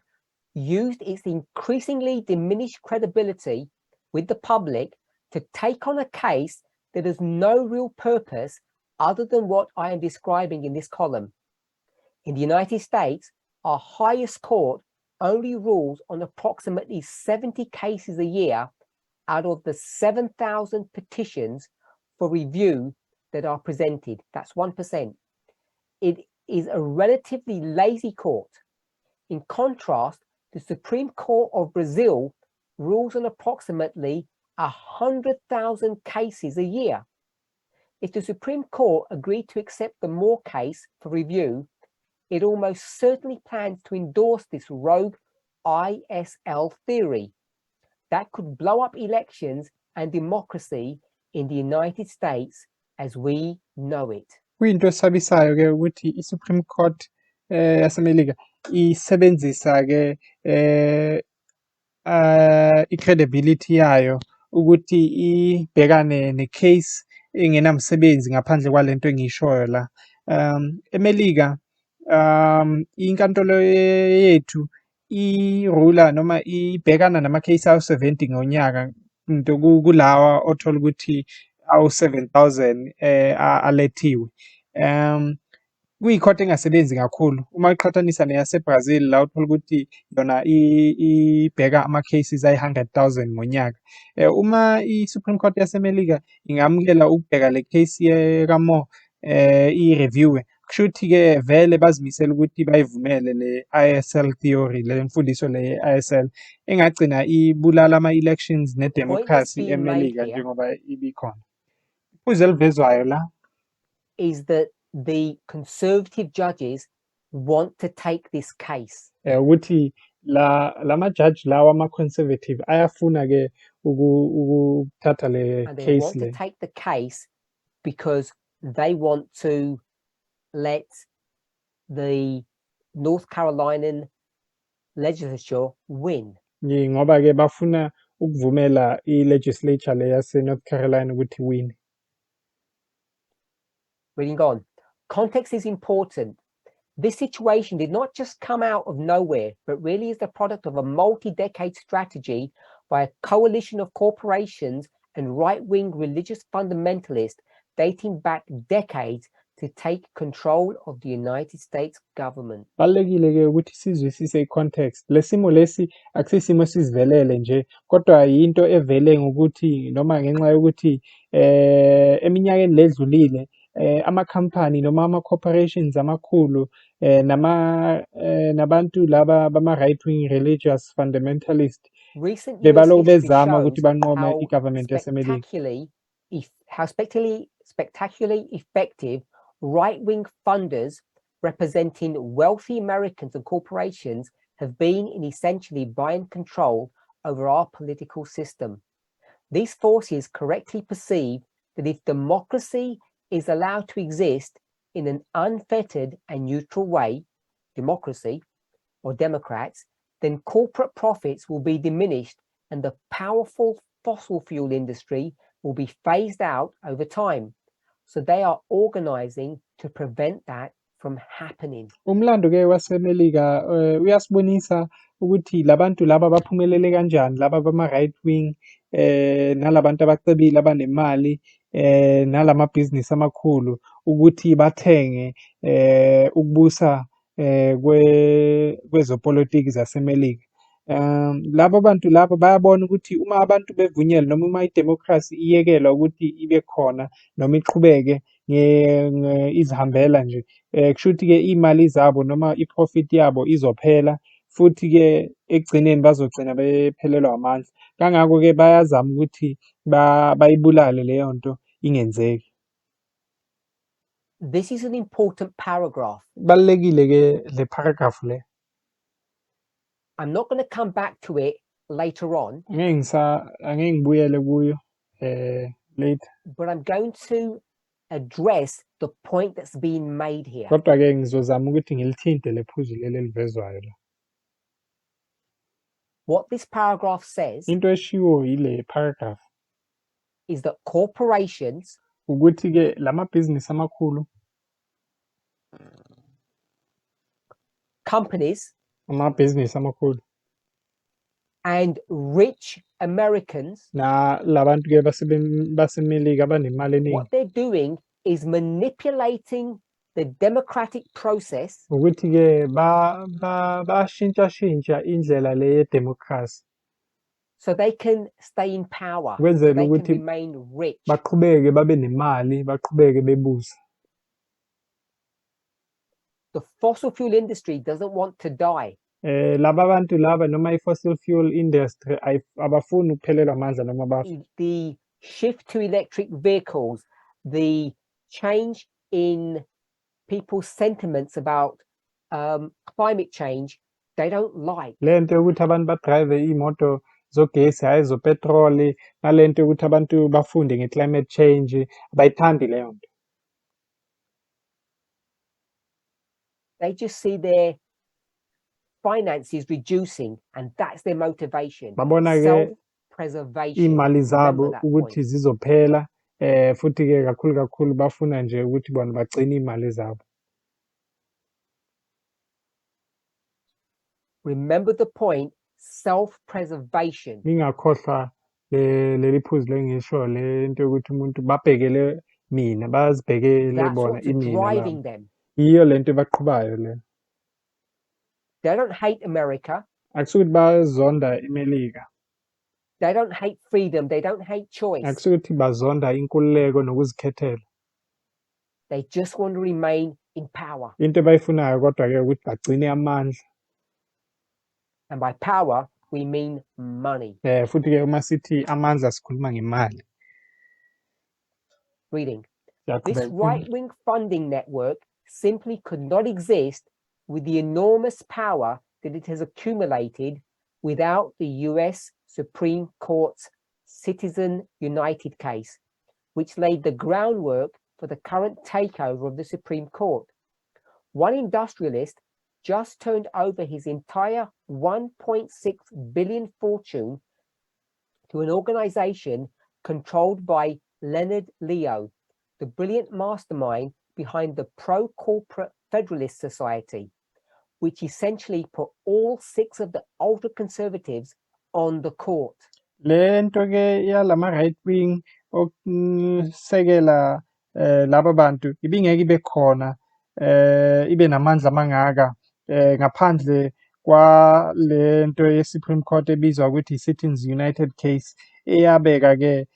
used its increasingly diminished credibility with the public to take on a case that has no real purpose other than what I am describing in this column. In the United States, our highest court only rules on approximately 70 cases a year out of the 7,000 petitions for review that are presented. That's 1%. It is a relatively lazy court. In contrast, the Supreme Court of Brazil rules on approximately 100,000 cases a year. If the Supreme Court agreed to accept the Moore case for review, it almost certainly plans to endorse this rogue ISL theory that could blow up elections and democracy in the United States as we know it. Kuyinto esabisayo-ke ukuthi i-Supreme Court yaseMelika isebenzisa-ke i-credibility yayo ukuthi ibhekane ne-case engenamsebenzi ngaphandle kwalento engiyishoyo la. eMelika inkantolo yethu irula noma ibhekana nama-case awu-70 ngonyaka, into kulawa othola ukuthi awu-7,000 alethiwe. Kuyikhoti engasebenzi kakhulu uma iqhathanisa neyaseBrazil la uthola ukuthi yona ibheka ama-cases ayi-100,000 ngonyaka. Uma i-Supreme Court yaseMelika ingamukela ukubheka le case kaMoore i-review-we, kusho ukuthi-ke vele bazimisele ukuthi bayivumele le ISL theory, le mfundiso le ye-ISL engagcina ibulala ama-elections point that's nedemocracy being made eMelika here njengoba ibikhona. Iphuzu elivezwayo la is that the conservative judges want to take this case. ukuthi lama-judge lawa ama-conservative ayafuna-ke ukuthatha le And they case want to le. take the case because they want to let the North Carolinian legislature win. Ngoba-ke bafuna ukuvumela i-legislature le yase-North Carolina ukuthi win. Reading on. Context is important. This situation did not just come out of nowhere, but really is the product of a multi-decade strategy by a coalition of corporations and right-wing religious fundamentalists dating back decades to take control of the United States government. Balulekile-ke ukuthi sizwisise i-context. Le simo lesi akusisimo esizivelele nje, kodwa yinto evele ngokuthi noma ngenxa yokuthi eminyakeni ledlulile amakhampani noma ama-corporations amakhulu nabantu laba bama-right-wing religious fundamentalist Recent US bebalokhu history bezama ukuthi shows banqome how i-government yaseMelika. spectacularly effective right-wing funders representing wealthy Americans and corporations have been in essentially buying control over our political system. These forces correctly perceive that if democracy is allowed to exist in an unfettered and neutral way, democracy or Democrats, then corporate profits will be diminished and the powerful fossil fuel industry will be phased out over time. So they are organizing to prevent that from happening. Umlando-ke waseMelika uyasibonisa ukuthi labantu laba baphumelele kanjani, laba bama-right wing nalabantu abacebile abanemali nalamabhizinisi amakhulu ukuthi bathenge ukubusa kwezopolitiki zaseMelika. Labo bantu labo bayabona ukuthi uma abantu bevunyelwe noma uma idemokhrasi iyekelwa ukuthi ibe khona noma iqhubeke izihambela nje, kusho ukuthi-ke iy'mali zabo noma i-profit yabo izophela futhi-ke ekugcineni bazogcina bephelelwa amandla. Kangako-ke bayazama ukuthi bayibulale leyo nto ingenzeki. This is an important paragraph. Kubalulekile-ke le paragraph le. I'm not going to come back to it later on. Angeke ngibuyele kuyo later. But I'm going to address the point that's being made here. Kodwa-ke ngizozama ukuthi ngilithinte lephuzu leli elivezwayo la. What this paragraph says Into eshiwo yile paragraph is that corporations ukuthi-ke lamabhizinisi amakhulu, companies amabhizinisi amakhulu and rich Americans, labantu-ke baseMelika abanemali eningi, what they're doing is manipulating the democratic process ukuthi-ke bashintshashintsha indlela le yedemokhrasi so they can stay in power, so ukwenzela they can ukuthi remain rich. baqhubeke babe nemali, baqhubeke bebusa. The fossil fuel industry doesn't want to die. Laba bantu laba noma i-fossil fuel industry abafuni ukuphelelwa amandla noma bafe. The shift to electric vehicles, the change in people's sentiments about climate change, they don't like. Le nto yokuthi abantu badrive iy'moto zogesi hhayi zopetroli, nale nto yokuthi abantu bafunde nge-climate change abayithandi leyo nto. They just see their finances reducing and that's their motivation. Babona-ke Self-preservation. iy'mali zabo Remember that ukuthi point. zizophela futhi-ke kakhulu bafuna nje ukuthi bona bagcine iy'mali zabo. Remember the point, self-preservation. Ngingakhohlwa leli phuzu lengisho lento yokuthi umuntu babhekele mina, bazibhekele That's bona what's imina labo. driving them. Yiyo lento ebaqhubayo le. They don't hate America. Akusukuthi bazonda iMelika. They don't hate freedom. They don't hate choice. Akusukuthi bazonda inkululeko nokuzikhethela. They just want to remain in power. Into abayifunayo kodwa-ke ukuthi bagcine amandla. And by power, we mean money. Futhi-ke uma sithi amandla sikhuluma ngemali. Reading. This right-wing funding network simply could not exist with the enormous power that it has accumulated without the US Supreme Court's Citizen United case, which laid the groundwork for the current takeover of the Supreme Court. One industrialist just turned over his entire 1.6 billion fortune to an organization controlled by Leonard Leo, the brilliant mastermind behind the pro-corporate Federalist Society, which essentially put all 6 of the ultra-conservatives on the court. Lento-ke yalama right wing okusekela laba bantu ibingeke ibe khona ibe namandla mangaka ngaphandle kwalento ye-Supreme Court ebizwa ukuthi i-Citizens United case eyabeka-ke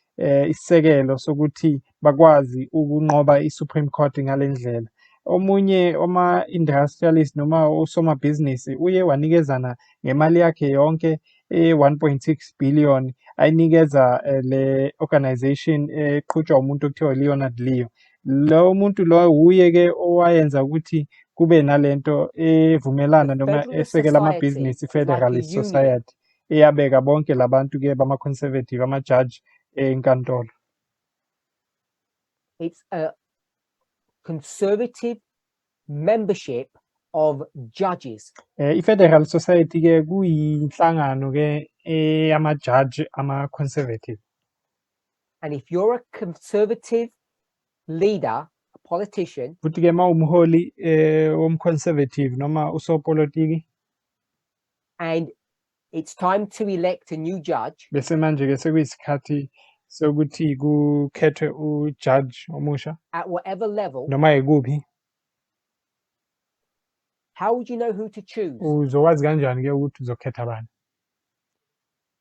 isisekelo sokuthi bakwazi ukunqoba i-Supreme Court ngale ndlela. Omunye oma-industrialist noma osomabhizinisi uye wanikezana ngemali yakhe yonke 1.6 billion ayinikeza le organization eqhutshwa umuntu okuthiwa Leonard Leo. Lo muntu lo uye-ke owayenza ukuthi kube nalento evumelana noma esekela amabhizinisi i-Federalist Society eyabeka bonke labantu-ke bama-conservative amajaji enkantolo. It's a conservative membership of judges. I-Federal Society-ke kuyinhlangano-ke yamajaji ama-conservative. And if you're a conservative leader, a politician, futhi-ke ma umholi womconservative noma usopolitiki, and it's time to elect a new judge, bese manje-ke sekuyisikhathi sokuthi kukhethwe ujaji omusha at whatever level, noma yikuphi, how would you know who to choose? uzokwazi kanjani-ke ukuthi uzokhetha bani?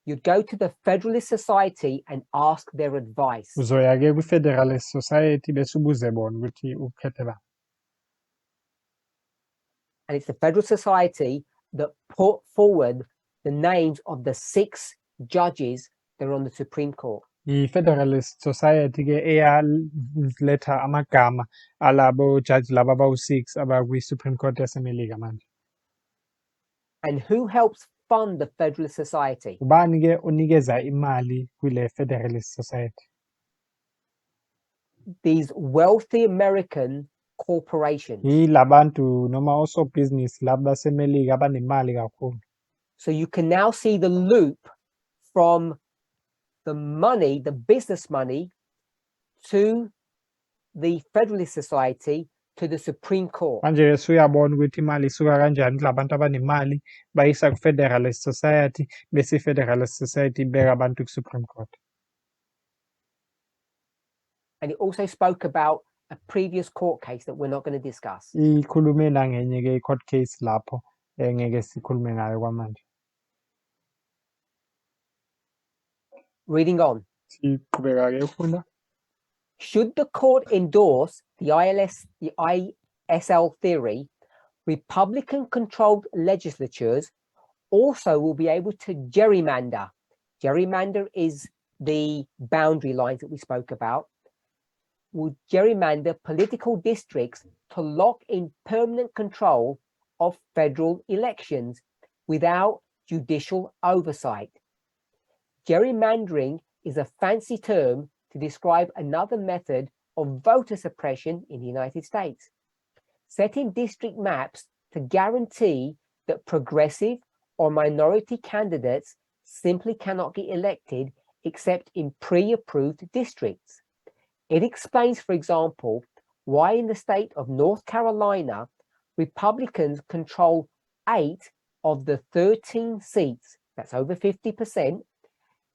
You'd go to the Federalist Society and ask their advice. Uzoya-ke kwi-Federalist Society bese ubuze bona ukuthi ukhethe bani. And it's the Federal Society that put forward the names of the 6 judges that are on the Supreme Court. I-Federalist Society-ke eyaletha amagama alabo jaji laba abawu-6 abakwi-Supreme Court yaseMelika manje. And who helps fund the Federalist Society? Ubani-ke onikeza imali kwile Federalist Society? These wealthy American corporations. Yilabantu noma osobhizinisi laba baseMelika abanemali kakhulu. So you can now see the loop from the money, the business money, to the Federalist Society, to the Supreme Court. Manje suyabona ukuthi imali isuka kanjani kulabantu abanemali bayisa ku-Federalist Society bese i-Federalist Society ibeka abantu ku-Supreme Court. And it also spoke about a previous court case that we're not going to discuss. Ikhulume nangenye-ke i-court case lapho ngeke sikhulume ngayo kwamanje. Reading on. Siqhubeka-ke ufunda. Should the court endorse the ISL theory, Republican-controlled legislatures also will be able to gerrymander. Gerrymander is the boundary lines that we spoke about. Will gerrymander political districts to lock in permanent control of federal elections without judicial oversight. Gerrymandering is a fancy term to describe another method of voter suppression in the United States, setting district maps to guarantee that progressive or minority candidates simply cannot get elected except in pre-approved districts. It explains, for example, why in the state of North Carolina, Republicans control 8 of the 13 seats, that's over 50%,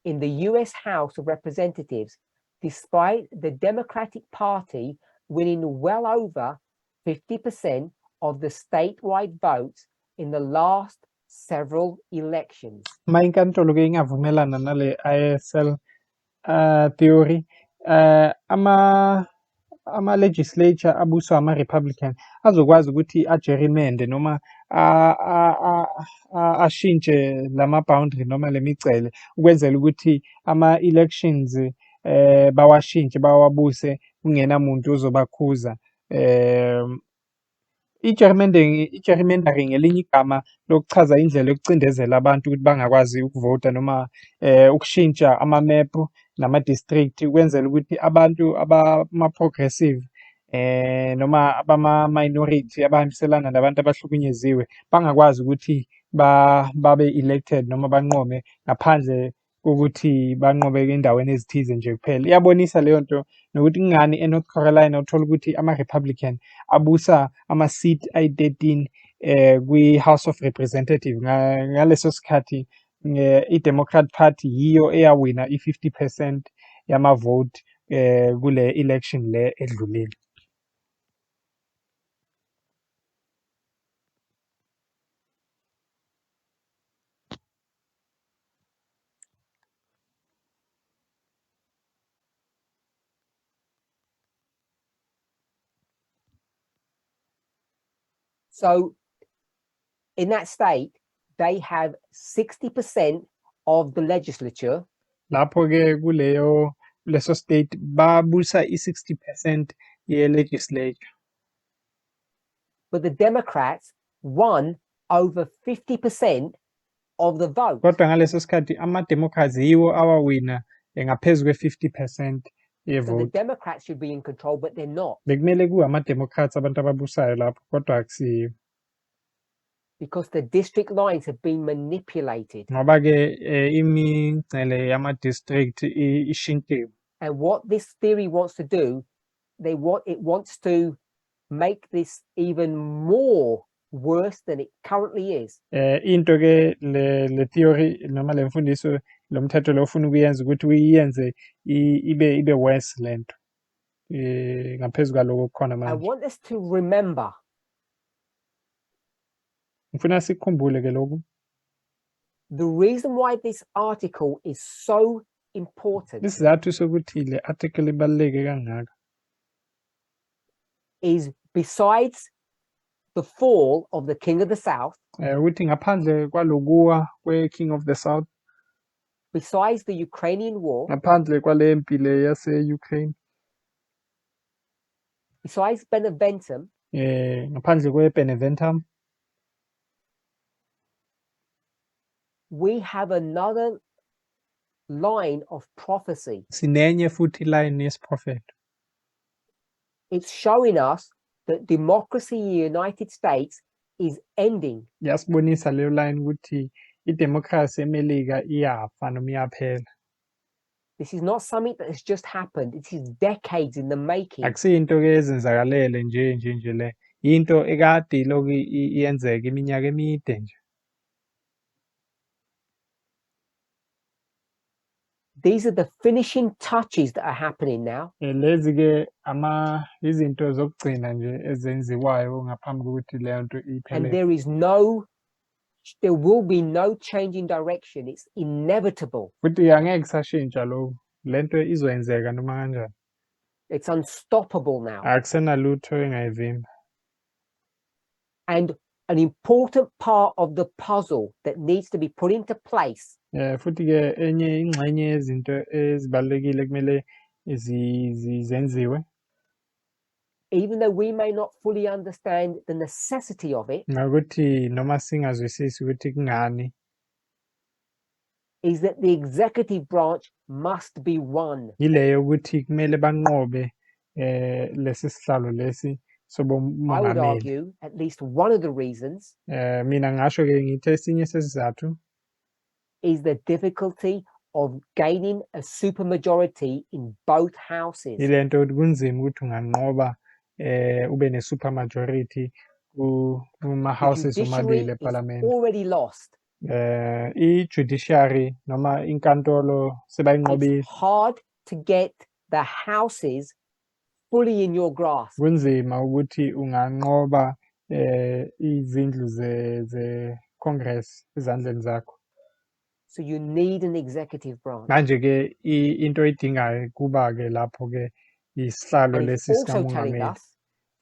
in the US House of Representatives, despite the Democratic Party winning well over 50% of the statewide votes in the last several elections. Uma inkantolo ke ingavumelana nale ISL theory, ama-legislature abuswa ama-Republican azokwazi ukuthi ajerimende noma ashintshe lama-boundary noma lemigcele ukwenzela ukuthi ama-elections bawashintshe bawabuse kungenamuntu ozobakhuza. I-gerrymandering ngelinye igama lokuchaza indlela yokucindezela abantu ukuthi bangakwazi ukuvota noma ukushintsha amamephu nama-district ukwenzela ukuthi abantu abama-progressive noma abama-minority abahambiselana nabantu abahlukunyeziwe bangakwazi ukuthi babe elected noma banqome ngaphandle kokuthi banqobe endaweni ezithize nje kuphela. Iyabonisa leyo nto nokuthi kungani eNorth Carolina uthola ukuthi ama-Republican abusa ama-seat ayi-13 kwi-House of Representative. Ngaleso sikhathi i-Democrat Party yiyo eyawina i-50% yamavoti kule election le edlulile. So in that state, they have 60% of the legislature. Lapho-ke leso state babusa i-60% ye-legislature. But the Democrats won over 50% of the vote. Kodwa ngaleso sikhathi ama-Democrats yiwo awawina ngaphezu kwe-50% So the yevote. Democrats should be in control, but they're not. Bekumele kuwe ama-Democrats abantu ababusayo lapho kodwa akusiyo. Because the district lines have been manipulated. Ngoba-ke imingcele yama-district ishintshiwe. And what this theory wants to do, it wants to make this even more worse than it currently is. Into-ke le theory noma le mfundiso lo mthetho lo ufuna ukuyenza ukuthi uyenze ibe worse lento ngaphezu kwaloko kukhona I manje. want us to remember Ngifuna sikhumbule ke lokhu. the reason why this article is so important Isizathu sokuthi le article ibaluleke kangaka is besides the fall of the King of the South, ukuthi ngaphandle kwalokuwa kwe-King of the South, besides the Ukrainian war, ngaphandle kwale mpi le yase-Ukraine, besides Beneventum, ngaphandle kwe-Beneventum, we have another line of prophecy. sinenye futhi line yesiprofeto. It's showing us that democracy in the United States is ending. Yasibonisa leyo line ukuthi idemocracy eMelika iyafa noma iyaphela. This is not something that has just happened. It is decades in the making. Akusiyinto ke ezenzakalele nje le. Into ekade iloku iyenzeka iminyaka emide nje. These are the finishing touches that are happening now. Lezi ke izinto zokugcina nje ezenziwayo ngaphambi kokuthi leyo nto And iphele. there will be no change in direction. It's inevitable. Futhi angeke kusashintsha lokho. Lento izoyenzeka noma kanjani. It's unstoppable now. Akusenalutho engayivimba. And an important part of the puzzle that needs to be put into place Futhi ke enye ingxenye yezinto ezibalulekile kumele zenziwe. even though we may not fully understand the necessity of it, Ngakuthi noma singazwisisi ukuthi kungani, is that the executive branch must be won. yileyo ukuthi kumele banqobe lesi sihlalo lesi I would sobumongameli. argue at least one of the reasons Mina ngasho ke ngithi esinye sesizathu is the difficulty of gaining a supermajority in both houses. Ilento ukuthi kunzima ukuthi unganqoba ube ne-supermajority The kuma-houses judiciary omabili is ephalamende. already lost. I-judiciary noma inkantolo It's sebayinqobile. hard to get the houses fully in your grasp. Kunzima ukuthi unganqoba izindlu ze-Congress ezandleni zakho. So you need an executive branch. Manje-ke into oyidingayo kuba-ke lapho-ke isihlalo And lesi it's also telling sikamongameli. us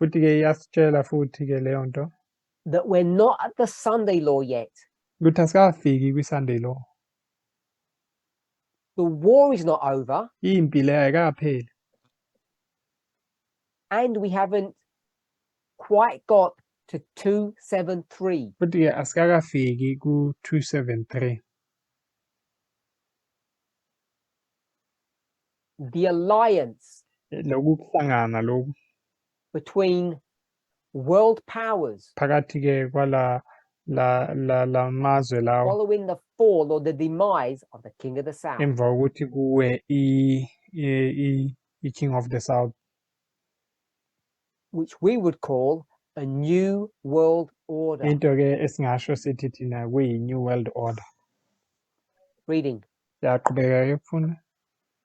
Futhi-ke iyasitshela futhi-ke leyo nto that we're not at the Sunday law yet. ukuthi asikafiki kwi-Sunday law. The war is not over, Impi le ayikapheli. and we haven't quite got to 273. Futhi-ke asikakafiki ku-273. The alliance Loku kuhlangana loku between world powers phakathi-ke kwala la mazwe lawo following the fall or the demise of the King of the South. emva kokuthi kuwe i-King of the South, Which we would call a new world order. into-ke esingasho sithi thina kuyi-New World Order. Reading. Yaqhubeka-ke kufuna.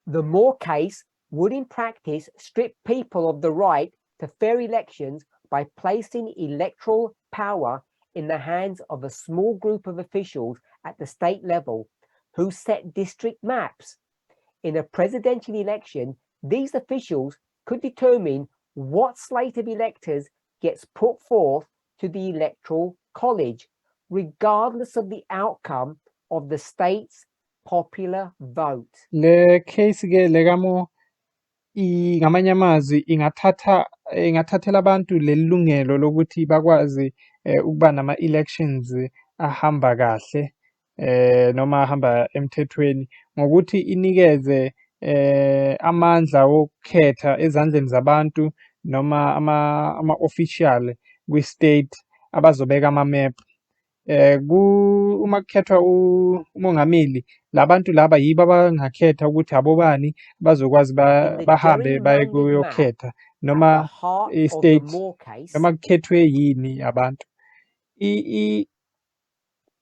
The Moore case would in practice strip people of the right to fair elections by placing electoral power in the hands of a small group of officials at the state level who set district maps. In a presidential election, these officials could determine what slate of electors gets put forth to the electoral college, regardless of the outcome of the state's popular vote. Le case-ke lekamo ngamanye amazwi ingathathela abantu leli lungelo lokuthi bakwazi ukuba nama-elections ahamba kahle noma ahamba emthethweni ngokuthi inikeze amandla wokukhetha ezandleni zabantu noma ama-official kwi-state abazobeka ama-map. Uma kukhethwa umongameli, labantu laba yibo abangakhetha ukuthi abobani bazokwazi bahambe baye kuyokhetha noma i-state noma kukhethwe yini abantu.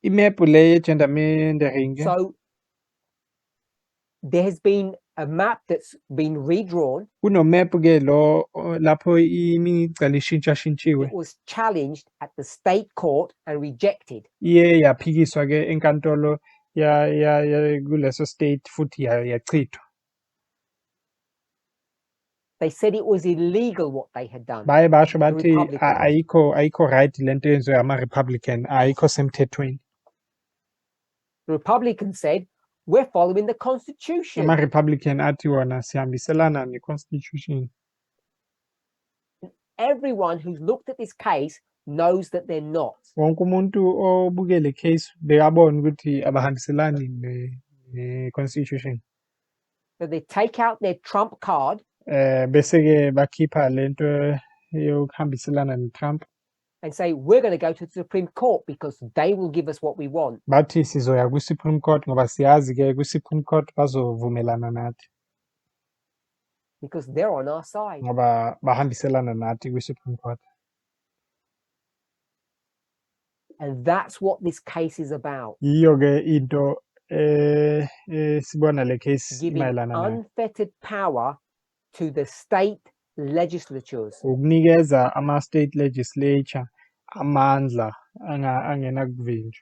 Imephu le ye-gerrymandering. So there has been a map that's been redrawn. Kunomephu-ke lo lapho imigcala ishintshashintshiwe. It was challenged at the state court and rejected. Iye yaphikiswa-ke enkantolo kuleso state futhi yachithwa. They said it was illegal what they had done. Baye basho bathi ayikho right lento yenziwe ama-Republican, ayikho semthethweni. The Republicans said, we're following the Constitution. Ama-Republican athi wona sihambiselana ne-Constitution. Everyone who's looked at this case knows that they're not. Wonke umuntu obuke le case bekabona ukuthi abahambiselani ne-Constitution. So they take out their trump card. Bese-ke bakhipha lento yokuhambiselana ne-Trump. And say, we're going to go to the Supreme Court because they will give us what we want. Bathi sizoya kwi-Supreme Court ngoba siyazi-ke kwi-Supreme Court bazovumelana nathi. Because they're on our side. Ngoba bahambiselana nathi kwi-Supreme Court. And that's what this case is about. Yiyo-ke into sibona le case giving imayelana nayo. unfettered power to the state legislatures. Ukunikeza ama-state legislature amandla angenakuvinjwa.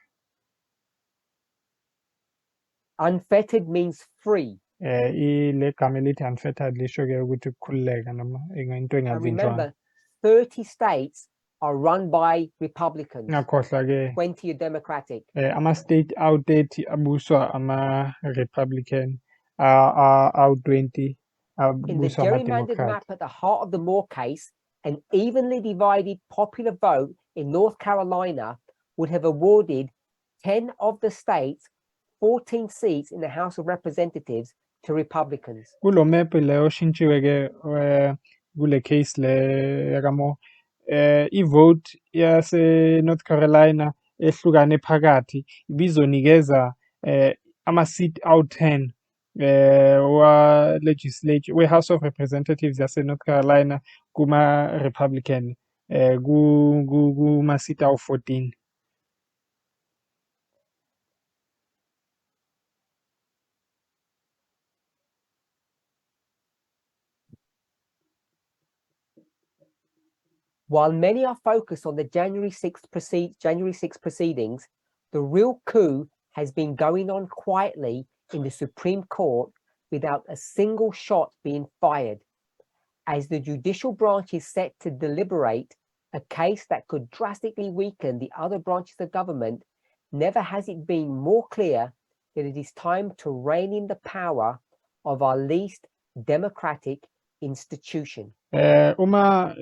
Unfettered means free. Le gama elithi unfettered lisho-ke ukuthi ukukhululeka noma into And engavinjwanga. remember, 30 states are run by Republicans. Ngakhohlwa-ke 20 are Democratic. ama-state awu-30 abuswa ama-Republican, awu-20 In the abuswa gerrymandered ama-Democrat. map at the heart of the Moore case, an evenly divided popular vote in North Carolina would have awarded 10 of the state's 14 seats in the House of Representatives to Republicans. Kulo map le oshintshiwe-ke kule case le yakamo i-vote yase-North Carolina ehlukane phakathi ibizonikeza ama-seat awu-10 we-House of Representatives yase-North Carolina kuma-Republican kuma-seat awu-14. While many are focused on the January 6th proceedings, the real coup has been going on quietly in the Supreme Court without a single shot being fired, as the judicial branch is set to deliberate a case that could drastically weaken the other branches of government. Never has it been more clear that it is time to rein in the power of our least democratic institution. Uma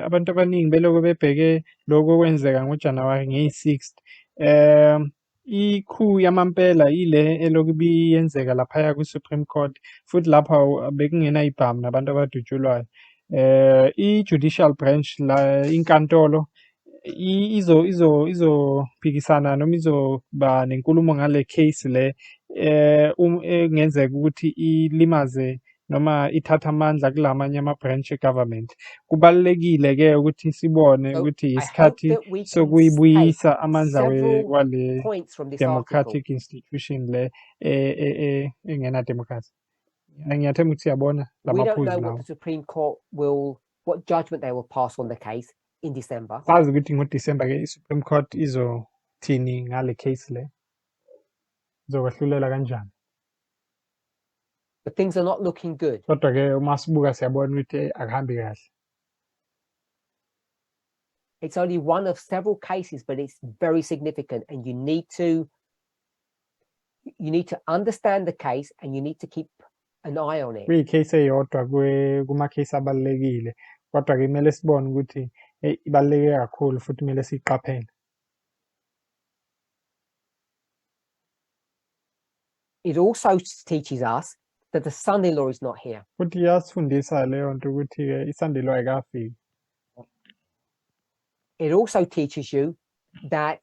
abantu abaningi beloko bebheke lokho okwenzeka ngoJanuwari ngeyi-6th, i-coup yamampela ile eloku ibiyenzeka laphaya kwi-Supreme Court, futhi lapha bekungenayibhamu nabantu abadutshulwayo. I-judicial branch la inkantolo izophikisana noma izoba nenkulumo ngale case le engenzeka ukuthi ilimaze noma ithatha amandla kulamanye ama-branch e-government. Kubalulekile-ke ukuthi sibone ukuthi isikhathi sokuyibuyisa amandla wale democratic institution le engena-democracy. Ngiyathemba ukuthi siyabona We don't know lamaphuzu what lawo. the Supreme Court what judgment they will pass on the case in December. Sazi ukuthi ngoDisemba-ke i-Supreme Court izothini ngale case le, izokwahlulela kanjani. But things are not looking good. Kodwa-ke uma sibuka siyabona ukuthi akuhambi kahle. It's only one of several cases, but it's very significant, and you need to understand the case, and you need to keep an eye on it. Kuyicase eyodwa kuma-case abalulekile, kodwa-ke kumele sibone ukuthi ibaluleke kakhulu futhi kumele siyiqaphele. It also teaches us that the son-in-law is not here. Futhi iyasifundisa leyo nto ukuthi-ke isandelo ayikafiki. It also teaches you that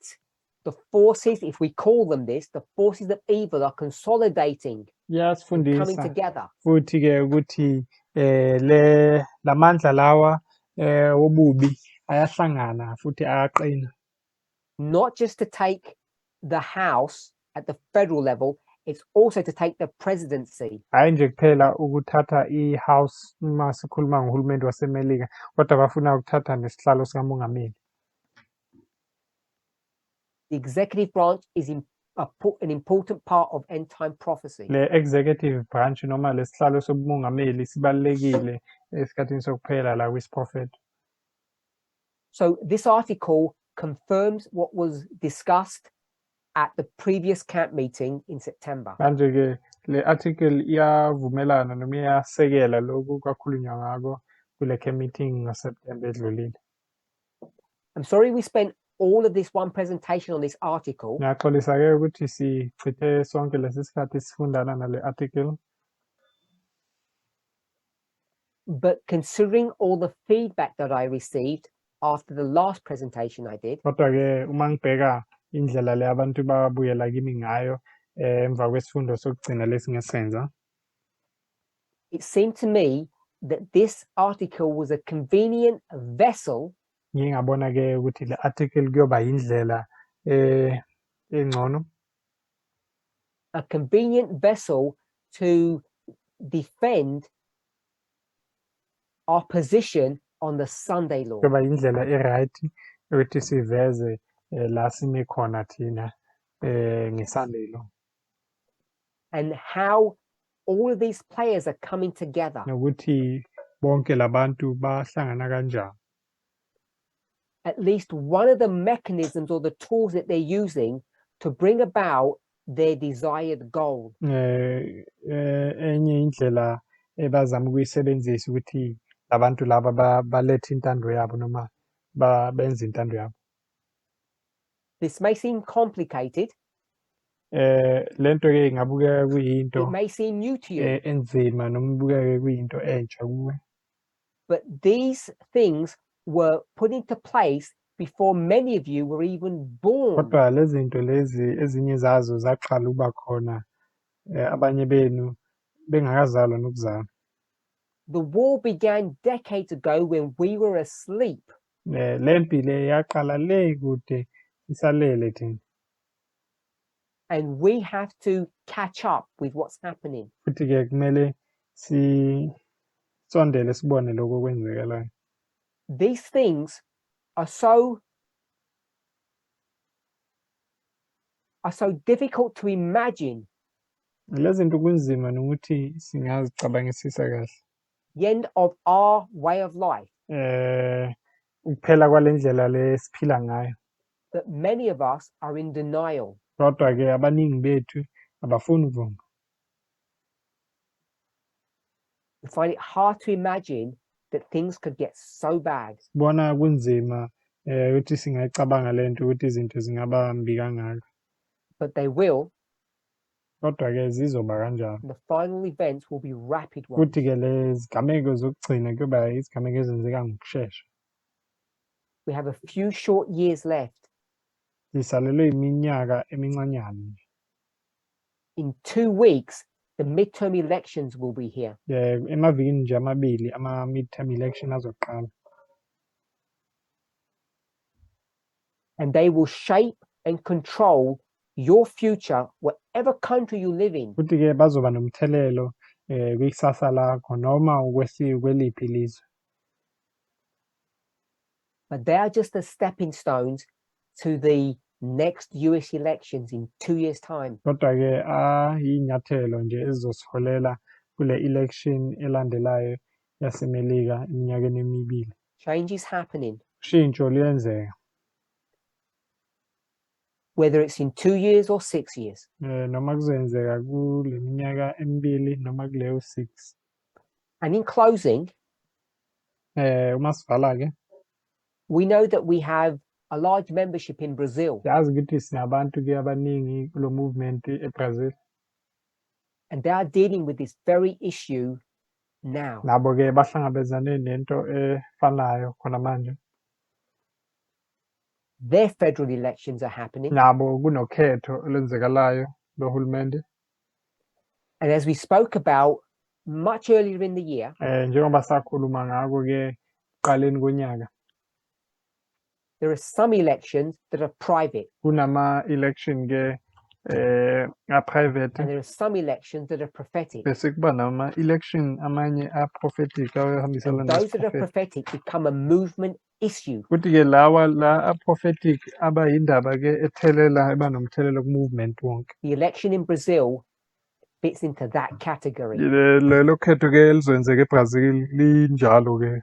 the forces, if we call them this, the forces of evil are consolidating, coming together. Futhi-ke ukuthi lamandla lawa wobubi ayahlangana futhi ayaqina. Not just to take the House at the federal level, it's also to take the presidency. Hayi nje kuphela ukuthatha i-House uma sikhuluma ngohulumeni waseMelika, kodwa bafuna ukuthatha nesihlalo sikamongameli. The executive branch is an important part of end-time prophecy. Le executive branch noma lesihlalo sobumongameli sibalulekile esikhathini sokuphela la kwisiprofethi. So this article confirms what was discussed at the previous camp meeting in September. Manje-ke le article iyavumelana noma iyasekela lokhu kwakhulunywa ngako kule camp meeting ngoSeptember edlulile. I'm sorry we spent all of this one presentation on this article. Ngiyaxolisa-ke ukuthi sichithe sonke lesi sikhathi sifundana nale article. But considering all the feedback that I received after the last presentation I did, Kodwa-ke uma ngibheka indlela le abantu babuyela kimi ngayo emva kwesifundo sokugcina lesingesenza, it seemed to me that this article was a convenient vessel ngingabona-ke ukuthi le article kuyoba indlela engcono, a convenient vessel to defend our position on the Sunday law. kuyoba indlela e-right ukuthi siveze la sime khona thina ngeSunday law. And how all of these players are coming together. Nokuthi bonke labantu bahlangana kanjani. At least one of the mechanisms or the tools that they're using to bring about their desired goal. Enye indlela ebazama ukuyisebenzisa ukuthi labantu laba balethe intando yabo noma benze intando yabo. This may seem complicated. Lento-ke ingabukeka kuyinto It may seem new to you. enzima noma ibukeke kuyinto entsha kuwe. But these things were put into place before many of you were even born. Kodwa lezi zinto lezi ezinye zazo zaqala ukuba khona abanye benu bengakazalwa nokuzalwa. The war began decades ago when we were asleep. Le mpi le yaqala le kude sisalele thina, And we have to catch up with what's happening. futhi-ke kumele sisondele sibone lokho okwenzekalayo. These things are so difficult to imagine. Le zinto kunzima nokuthi singazicabangisisa kahle. The end of our way of life. Ukuphela kwale ndlela le siphila ngayo. That many of us are in denial. Kodwa-ke abaningi bethu abafuni ukuvuma. We find it hard to imagine that things could get so bad. Sibona kunzima ukuthi singayicabanga le nto ukuthi izinto zingaba mbi kangaka. But they will. Kodwa-ke zizoba kanjalo. The final events will be rapid ones. Futhi-ke le zigameko zokugcina kuyoba izigameko ezenzeka ngokushesha. We have a few short years left. Sisalelwe iminyaka emincanyana. In 2 weeks, the midterm elections will be here. Emavikini nje amabili ama-midterm election azoqala. And they will shape and control your future, whatever country you live in. Futhi-ke bazoba nomthelelo kwikusasa lakho noma ukweliphi ilizwe. But they are just the stepping stones to the next US elections in 2 years' time. Kodwa-ke iy'nyathelo nje ezizosiholela kule election elandelayo yaseMelika eminyakeni emibili. Change is happening. Ushintsho luyenzeka. Whether it's in 2 years or 6 years. Noma kuzoyenzeka kule minyaka emibili noma kuleyo 6. And in closing, Uma sivala-ke, we know that we have a large membership in Brazil. yazi ukuthi sinabantu-ke abaningi kulo movement eBrazil. And they are dealing with this very issue now. Nabo-ke bahlangabezane nento efanayo khona manje. Their federal elections are happening. Nabo kunokhetho olwenzekalayo lohulumende. And as we spoke about much earlier in the year, Njengoba sakhuluma ngako-ke kuqaleni konyaka, there are some elections that are private. Kunama-election-ke a-private. And there are some elections that are prophetic. Bese kuba nama-election amanye a-prophetic ahambisana And those that are nesiprofethi. prophetic become a movement issue. Futhi-ke la a-prophetic aba yindaba-ke ethelela eba nomthelelo ku-movement wonke. The election in Brazil fits into that category. Lelo khetho-ke elizokwenzeka eBrazil linjalo-ke.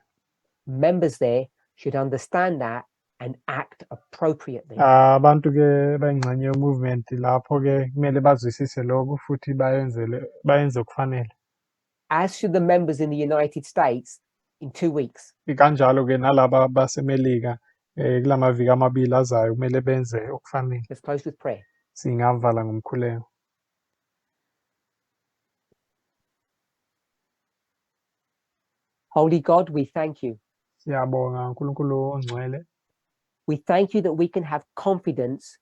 Members there should understand that and act appropriately. Abantu-ke bayingxenye ye-movement lapho-ke kumele bazwisise lokho futhi bayenze okufanele. As should the members in the United States in 2 weeks. Kanjalo-ke nalaba baseMelika kulamaviki amabili azayo kumele benze okufanele. Let's close with prayer. Singavala ngomkhuleko. Holy God, we thank you. Siyabonga uNkulunkulu ongcwele. We thank you that we can have confidence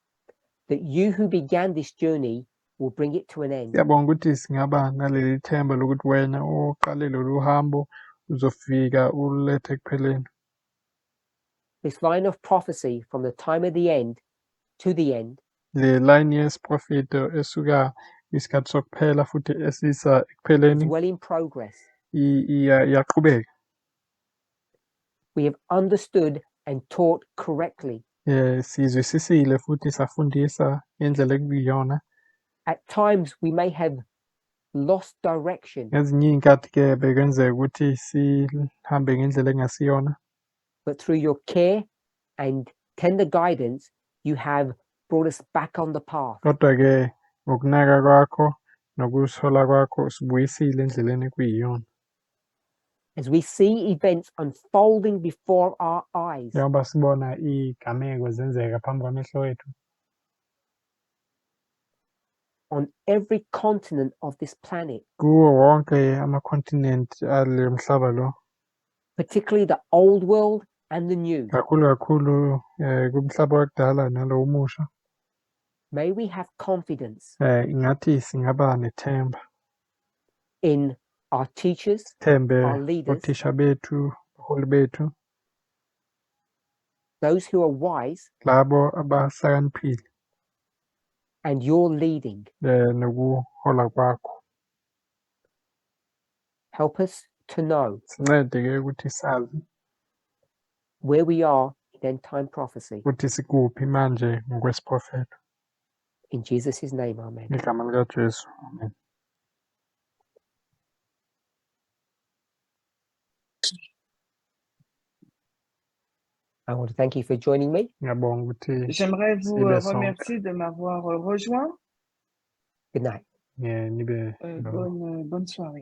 that you who began this journey will bring it to an end. Siyabonga ukuthi singaba naleli themba lokuthi wena oqale lolu hambo uzofika ulethe ekupheleni. This line of prophecy from the time of the end to the end Le line yesiprofeto esuka isikhathi sokuphela futhi esisa is ekupheleni well in progress. iyaqhubeka. We have understood and taught correctly. Sizwisisile futhi safundisa ngendlela ekuyiyona. At times we may have lost direction, Ezinye iy'nkathi-ke bekwenzeka ukuthi sihambe ngendlela engasiyona. but through your care and tender guidance, you have brought us back on the path. Kodwa-ke ngokunaka kwakho nokusola kwakho usibuyisile endleleni ekuyiyona. As we see events unfolding before our eyes, Njengoba sibona iy'gameko zenzeka phambi kwamehlo wethu on every continent of this planet, kuwo wonke ama-continent ale mhlaba lo, particularly the old world and the new, kakhulu kumhlaba wakudala nalo umusha. may we have confidence Ingathi singaba nethemba in our teachers, thembe our leaders, othisha bethu, abaholi bethu, those who are wise, labo abahlakaniphile, and your leading. nokuhola kwakho. Help us to know Sincede-ke ukuthi sazi where we are in end time prophecy. ukuthi sikuphi manje ngokwesiprofetho. In Jesus' name, amen. Ngegama likaJesu. Amen. I want to thank you for joining me. Ngiyabonga ukuthi J'aimerais vous sibe sonke. remercier de m'avoir rejoint. Good night. Nibe Bonne soirée.